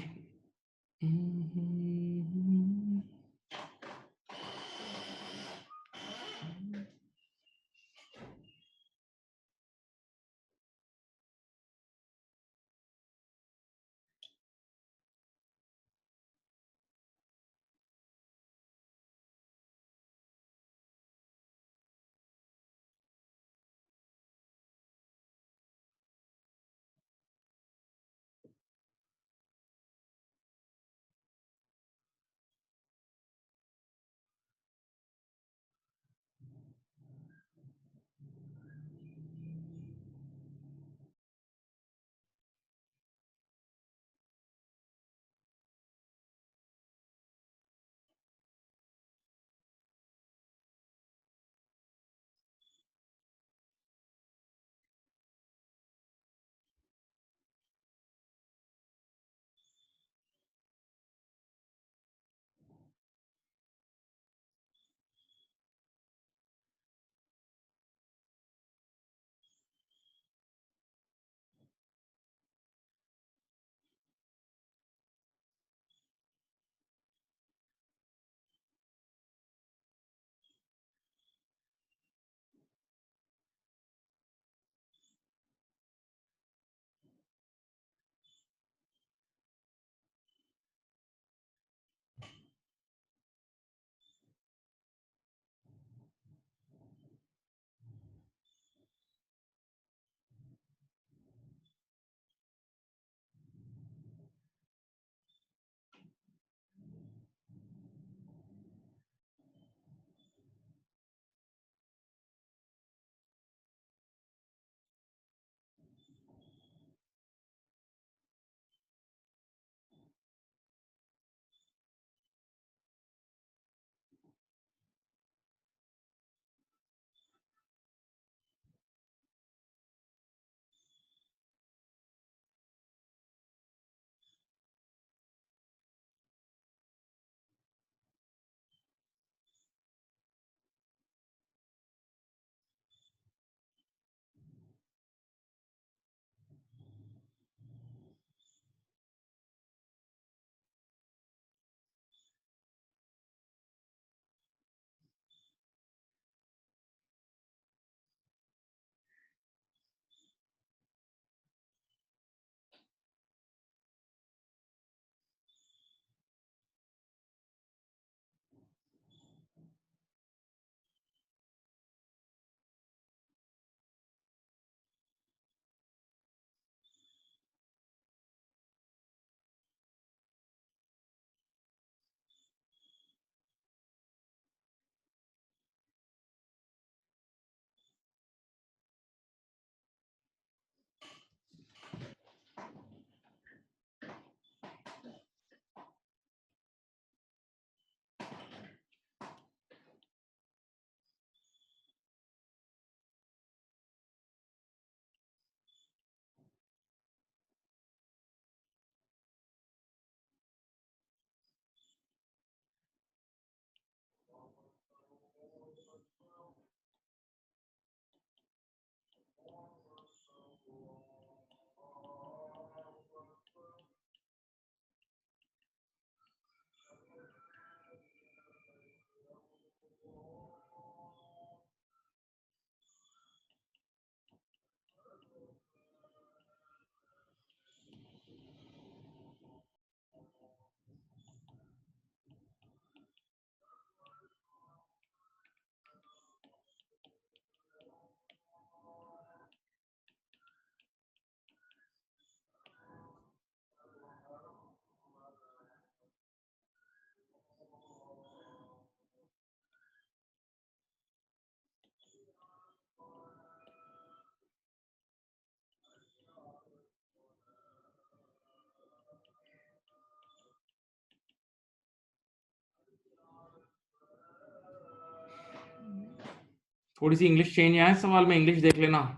थोड़ी सी इंग्लिश चेंज है सवाल में, इंग्लिश देख लेना।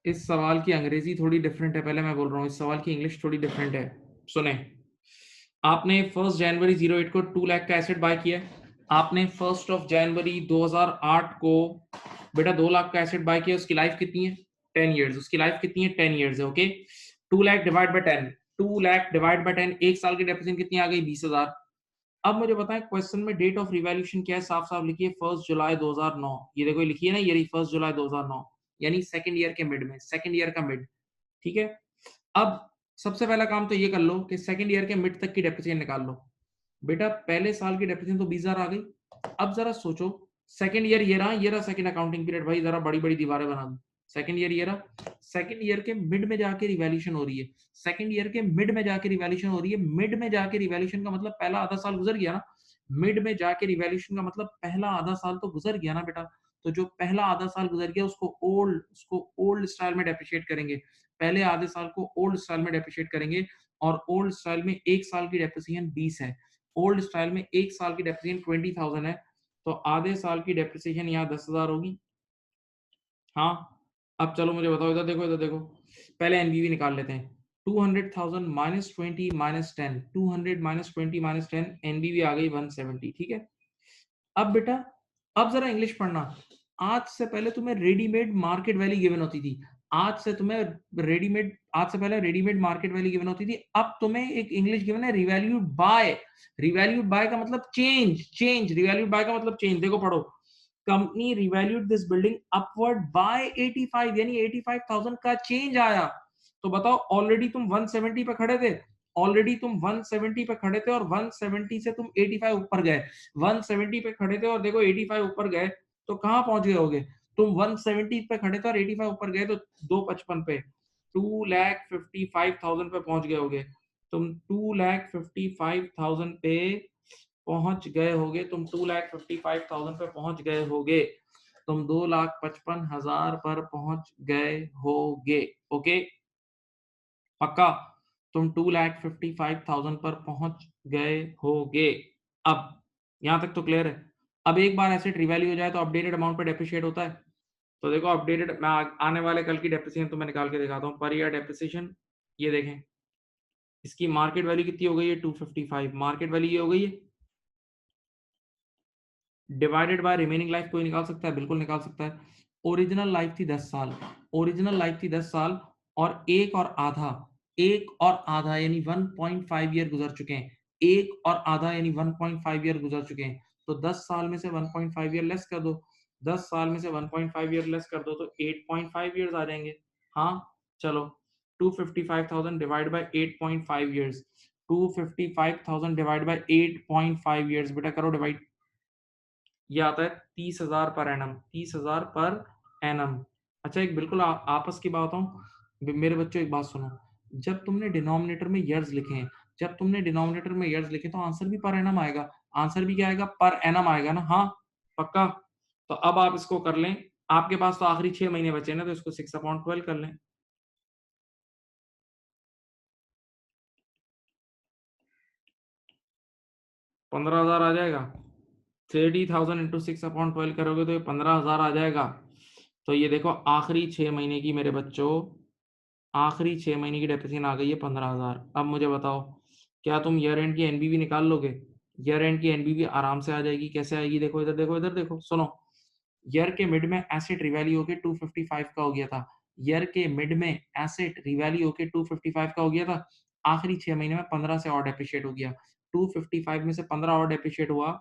इस सवाल की अंग्रेजी थोड़ी डिफरेंट है, पहले मैं बोल रहा हूँ, इस सवाल की इंग्लिश थोड़ी डिफरेंट है। सुने, आपने 1 जनवरी 08 को 2 लाख का एसेट बाय किया। आपने 1 जनवरी 2008 को बेटा 2 लाख का एसेट बाय किया। उसकी लाइफ कितनी है? 10 इयर्स। उसकी लाइफ कितनी है? 10 इयर्स है। Okay, 2 lakh divide by 10, 2 lakh divide by 10, एक साल की डेप्रिसिएशन कितनी आ गई? 20,000। अब मुझे बताएं क्वेश्चन में डेट ऑफ रिवैल्यूएशन क्या है? साफ साफ लिखिए 1 जुलाई 2009। ये देखो लिखी है ना, ये 1 जुलाई 2009, यानी सेकंड ईयर के मिड में, सेकंड ईयर का मिड। ठीक है, अब सबसे पहला काम तो ये कर लो कि सेकंड ईयर के मिड तक की डेप्रिसिएशन निकाल लो। बेटा पहले साल की डेप्रिसिएशन तो 20,000 आ गई। अब जरा सोचो, सेकंड ईयर ये रहा, ये रहा सेकंड अकाउंटिंग पीरियड। भाई जरा बड़ी बड़ी दीवारें बना दो। सेकंड ईयर ये रहा, सेकंड ईयर के मिड में जाके रिवैल्यूएशन हो रही है। सेकंड ईयर के मिड में जाके रिवैल्यूएशन हो रही है। मिड में जाके रिवैल्यूएशन का मतलब पहला आधा साल गुजर गया ना। मिड में जाके रिवैल्यूएशन का मतलब पहला आधा साल तो गुजर गया ना बेटा। तो जो पहला आधा साल गुजर गया उसको ओल्ड स्टाइल में डेप्रिशिएट करेंगे। पहले आधे साल को ओल्ड स्टाइल में डेप्रिशिएट करेंगे। और ओल्ड स्टाइल में एक साल की डेप्रिसिएशन 20 है। ओल्ड स्टाइल में एक साल की डेप्रिसिएशन 20,000 है। तो आधे साल की डेप्रिसिएशन यहाँ 10,000 होगी। हाँ, अब चलो मुझे बताओ, इधर देखो, इधर देखो, पहले एनबीवी निकाल लेते हैं। 200,000 माइनस 20 माइनस 10, 200 माइनस 20 माइनस 10, एनबीवी आ गई 170। ठीक है, अब बेटा, अब जरा इंग्लिश पढ़ना। आज से पहले तुम्हें रेडीमेड मार्केट वैल्यू गिवन होती थी। आज से पहले रेडीमेड मार्केट वैल्यू गिवन होती थी। अब तुम्हें एक इंग्लिश गिवन है, रिवैल्यूड बाय। रिवैल्यूड बाय का मतलब चेंज, चेंज। रिवैल्यूड बाय का मतलब चेंज। देखो पढ़ो, company revalued this building upward bye 85, यानी 85,000 का चेंज आया। तो बताओ, ऑलरेडी तुम 170 पे खड़े थे, ऑलरेडी तुम 170 पे खड़े थे और 170 से तुम 85 ऊपर गए। 170 पे खड़े थे और देखो 85 ऊपर गए, तो कहां पहुंच गए होगे? तुम 170 पे खड़े थे और 85 ऊपर गए तो 255 पे, 2,55,000 पे पहुंच गए होगे। तुम 2,55,000 पे पहुंच गए होगे। तुम 2,55,000 पे पहुंच गए होगे। तुम 2,55,000 पर पहुंच गए होगे। ओके, पक्का? तुम 2,55,000 पर पहुंच गए होगे। अब यहां तक तो क्लियर है। अब एक बार एसेट रिवैल्यू हो जाए तो अपडेटेड अमाउंट पे डेप्रिशिएट होता है। तो देखो अपडेटेड, मैं आने वाले कल की डेप्रिसिएशन तो मैं निकाल के दिखाता हूँ। पर ईयर डेप्रिसिएशन ये देखें, इसकी मार्केट वैल्यू कितनी हो गई है? 255। मार्केट वैल्यू ये हो गई है, डिवाइडेड बाय रिमेनिंग लाइफ कोई निकाल सकता है? बिल्कुल निकाल सकता है। ओरिजिनल लाइफ थी 10 साल, ओरिजिनल लाइफ थी 10 साल, और एक और आधा यानी 1.5 ईयर गुजर चुके हैं। एक और आधा यानी 1.5 ईयर गुजर चुके हैं। तो 10 साल में से 1.5 ईयर लेस कर दो। 10 साल में से 1.5 ईयर लेस कर दो तो 8.5 ईयर्स आ जाएंगे। हाँ, चलो, 255,000 divide by 8.5 years, 255,000 divide by 8.5 years, बेटा करो डिवाइड। ये आता है 30,000 पर एनम, 30,000 पर एनम। अच्छा, एक बिल्कुल आपस की बात हूँ, मेरे बच्चों एक बात सुनो। जब तुमने डिनोमिनेटर में ईयर्स लिखे हैं, जब तुमने डिनोमिनेटर में ईयर्स लिखे तो आंसर भी पर एनम आएगा। आंसर भी क्या आएगा? पर एनम आएगा ना। हाँ, पक्का? तो अब आप इसको कर लें। आपके पास तो आखिरी 6 महीने बचे ना, तो इसको 6/12 कर लें। 15,000 आ जाएगा। 30,000 इंटू 6/12 करोगे तो ये 15,000 आ जाएगा। तो ये देखो आखिरी 6 महीने की, मेरे बच्चों, आखिरी 6 महीने की डेप्रिसिएशन आ गई है 15,000। अब मुझे बताओ, क्या तुम ईयर एंड की एनबीवी निकाल लोगे? ईयर एंड की एनबीवी आराम से आ जाएगी। कैसे आएगी? देखो इधर देखो, इधर देखो, सुनो। ईयर के मिड में एसेट रिवैल्यू होके 255 का हो गया था। ईयर के मिड में एसेट रिवैल्यू होके 255 का हो गया था। आखिरी 6 महीने में 15 से और डेप्रिशिएट हो गया। 255 में से 15 और डेप्रिशिएट हुआ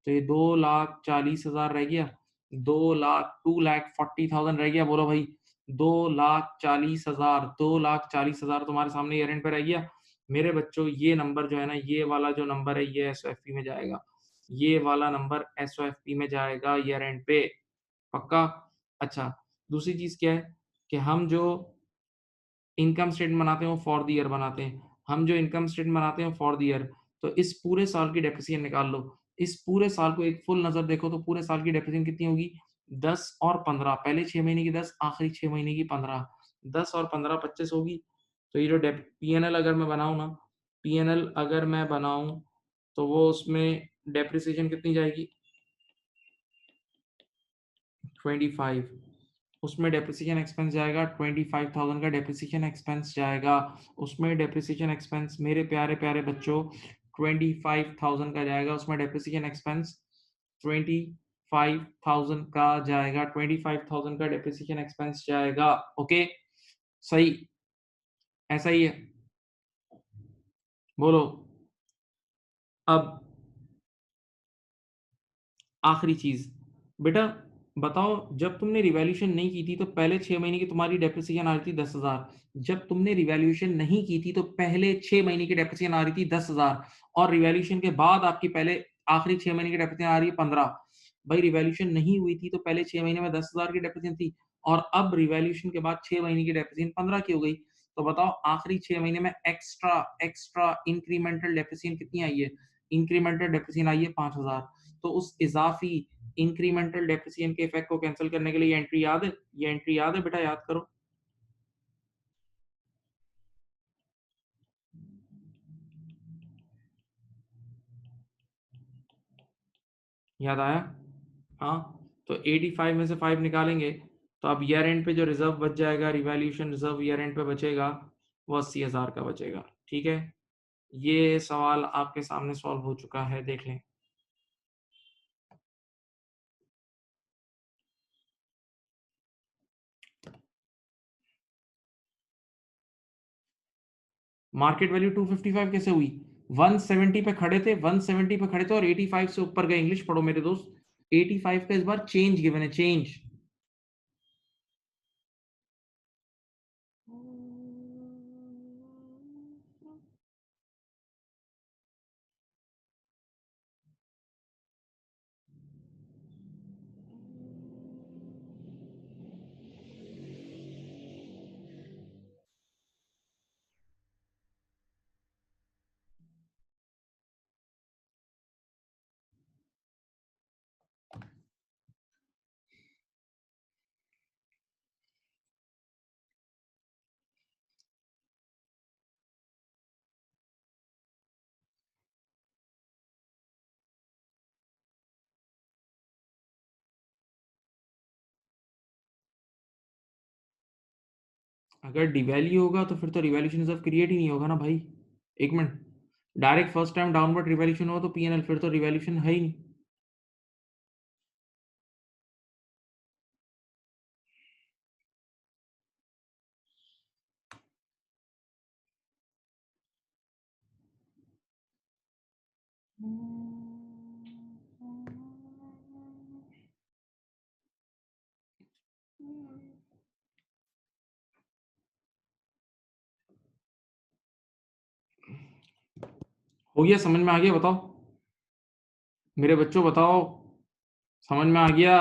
तो ये 2,40,000 रह गया। 2,40,000 रह गया। बोलो भाई, 2,40,000, 2,40,000 तुम्हारे सामने ईयर एंड पे रह गया। मेरे बच्चों, ये नंबर जो है ना, ये वाला जो नंबर है, ये एसओएफपी में जाएगा। ये वाला नंबर एसओएफपी में जाएगा ईयर एंड पे। पक्का? अच्छा, दूसरी चीज क्या है कि हम जो इनकम स्टेटमेंट बनाते हैं वो फॉर द ईयर बनाते हैं। हम जो इनकम स्टेटमेंट बनाते हैं फॉर द ईयर, तो इस पूरे साल की डेप्रिसिएशन निकाल लो। इस पूरे साल को एक फुल नजर देखो तो पूरे साल की डेप्रिसिएशन कितनी होगी? 10 और 15, पहले 6 महीने की 10, आखिरी 6 महीने की 15, 10 और 15 25 होगी। तो ये जो पीएनएल अगर मैं बनाऊं ना, पीएनएल अगर मैं बनाऊं तो वो उसमें डेप्रिसिएशन कितनी जाएगी, 25। उसमें डेप्रिसिएशन एक्सपेंस जाएगा 25,000 का डेप्रिसिएशन एक्सपेंस जाएगा। उसमें डेप्रिसिएशन एक्सपेंस मेरे प्यारे प्यारे बच्चों 25,000 का जाएगा। उसमें डेप्रिसिएशन एक्सपेंस 25,000 का जाएगा। 25,000 का डेप्रिसिएशन एक्सपेंस जाएगा। ओके, सही, ऐसा ही है। बोलो अब आखिरी चीज, बेटा बताओ, जब तुमने रिवैल्यूएशन नहीं की थी तो पहले 6 महीने की तुम्हारी डेप्रिसिएशन आ रही थी 10,000। जब तुमने रिवैल्यूएशन नहीं की थी तो पहले 6 महीने की डेप्रिसिएशन आ रही थी 10,000, और रिवैल्यूएशन के बाद आपकी पहले आखिरी 6 महीने की डेप्रिसिएशन आ रही है 15। भाई रिवैल्यूएशन नहीं हुई थी तो पहले 6 महीने में 10,000 की डेप्रिसिएशन थी, और अब रिवैल्यूएशन के बाद 6 महीने की डेप्रिसिएशन 15 की हो गई। तो बताओ आखिरी 6 महीने में एक्स्ट्रा एक्स्ट्रा इंक्रीमेंटल डेप्रिसिएशन कितनी आई है? इंक्रीमेंटल डेप्रिसिएशन आई है 5,000। तो उस इजाफी इंक्रीमेंटल डेप्रिसिएशन के इफेक्ट को कैंसिल करने के लिए ये एंट्री याद है? ये एंट्री याद है बेटा? याद करो। याद आया? हाँ, तो 85 में से 5 निकालेंगे तो अब ईयर एंड पे जो रिजर्व बच जाएगा, रिवैल्यूएशन रिजर्व ईयर एंड पे बचेगा, वो 80,000 का बचेगा। ठीक है, ये सवाल आपके सामने सॉल्व हो चुका है, देख लें। मार्केट वैल्यू 255 कैसे हुई? 170 पे खड़े थे, 170 पे खड़े थे और 85 से ऊपर गए। इंग्लिश पढ़ो मेरे दोस्त। 85 का इस बार चेंज गिवन है, चेंज। अगर डिवैल्यू होगा तो फिर तो रिवैल्यूशन रिजर्व क्रिएट ही नहीं होगा ना भाई। एक minute, direct first time downward revaluation हो तो पीएनएल, फिर तो रिवैल्यूशन है ही नहीं। हो गया? समझ में आ गया? बताओ मेरे बच्चों, बताओ समझ में आ गया?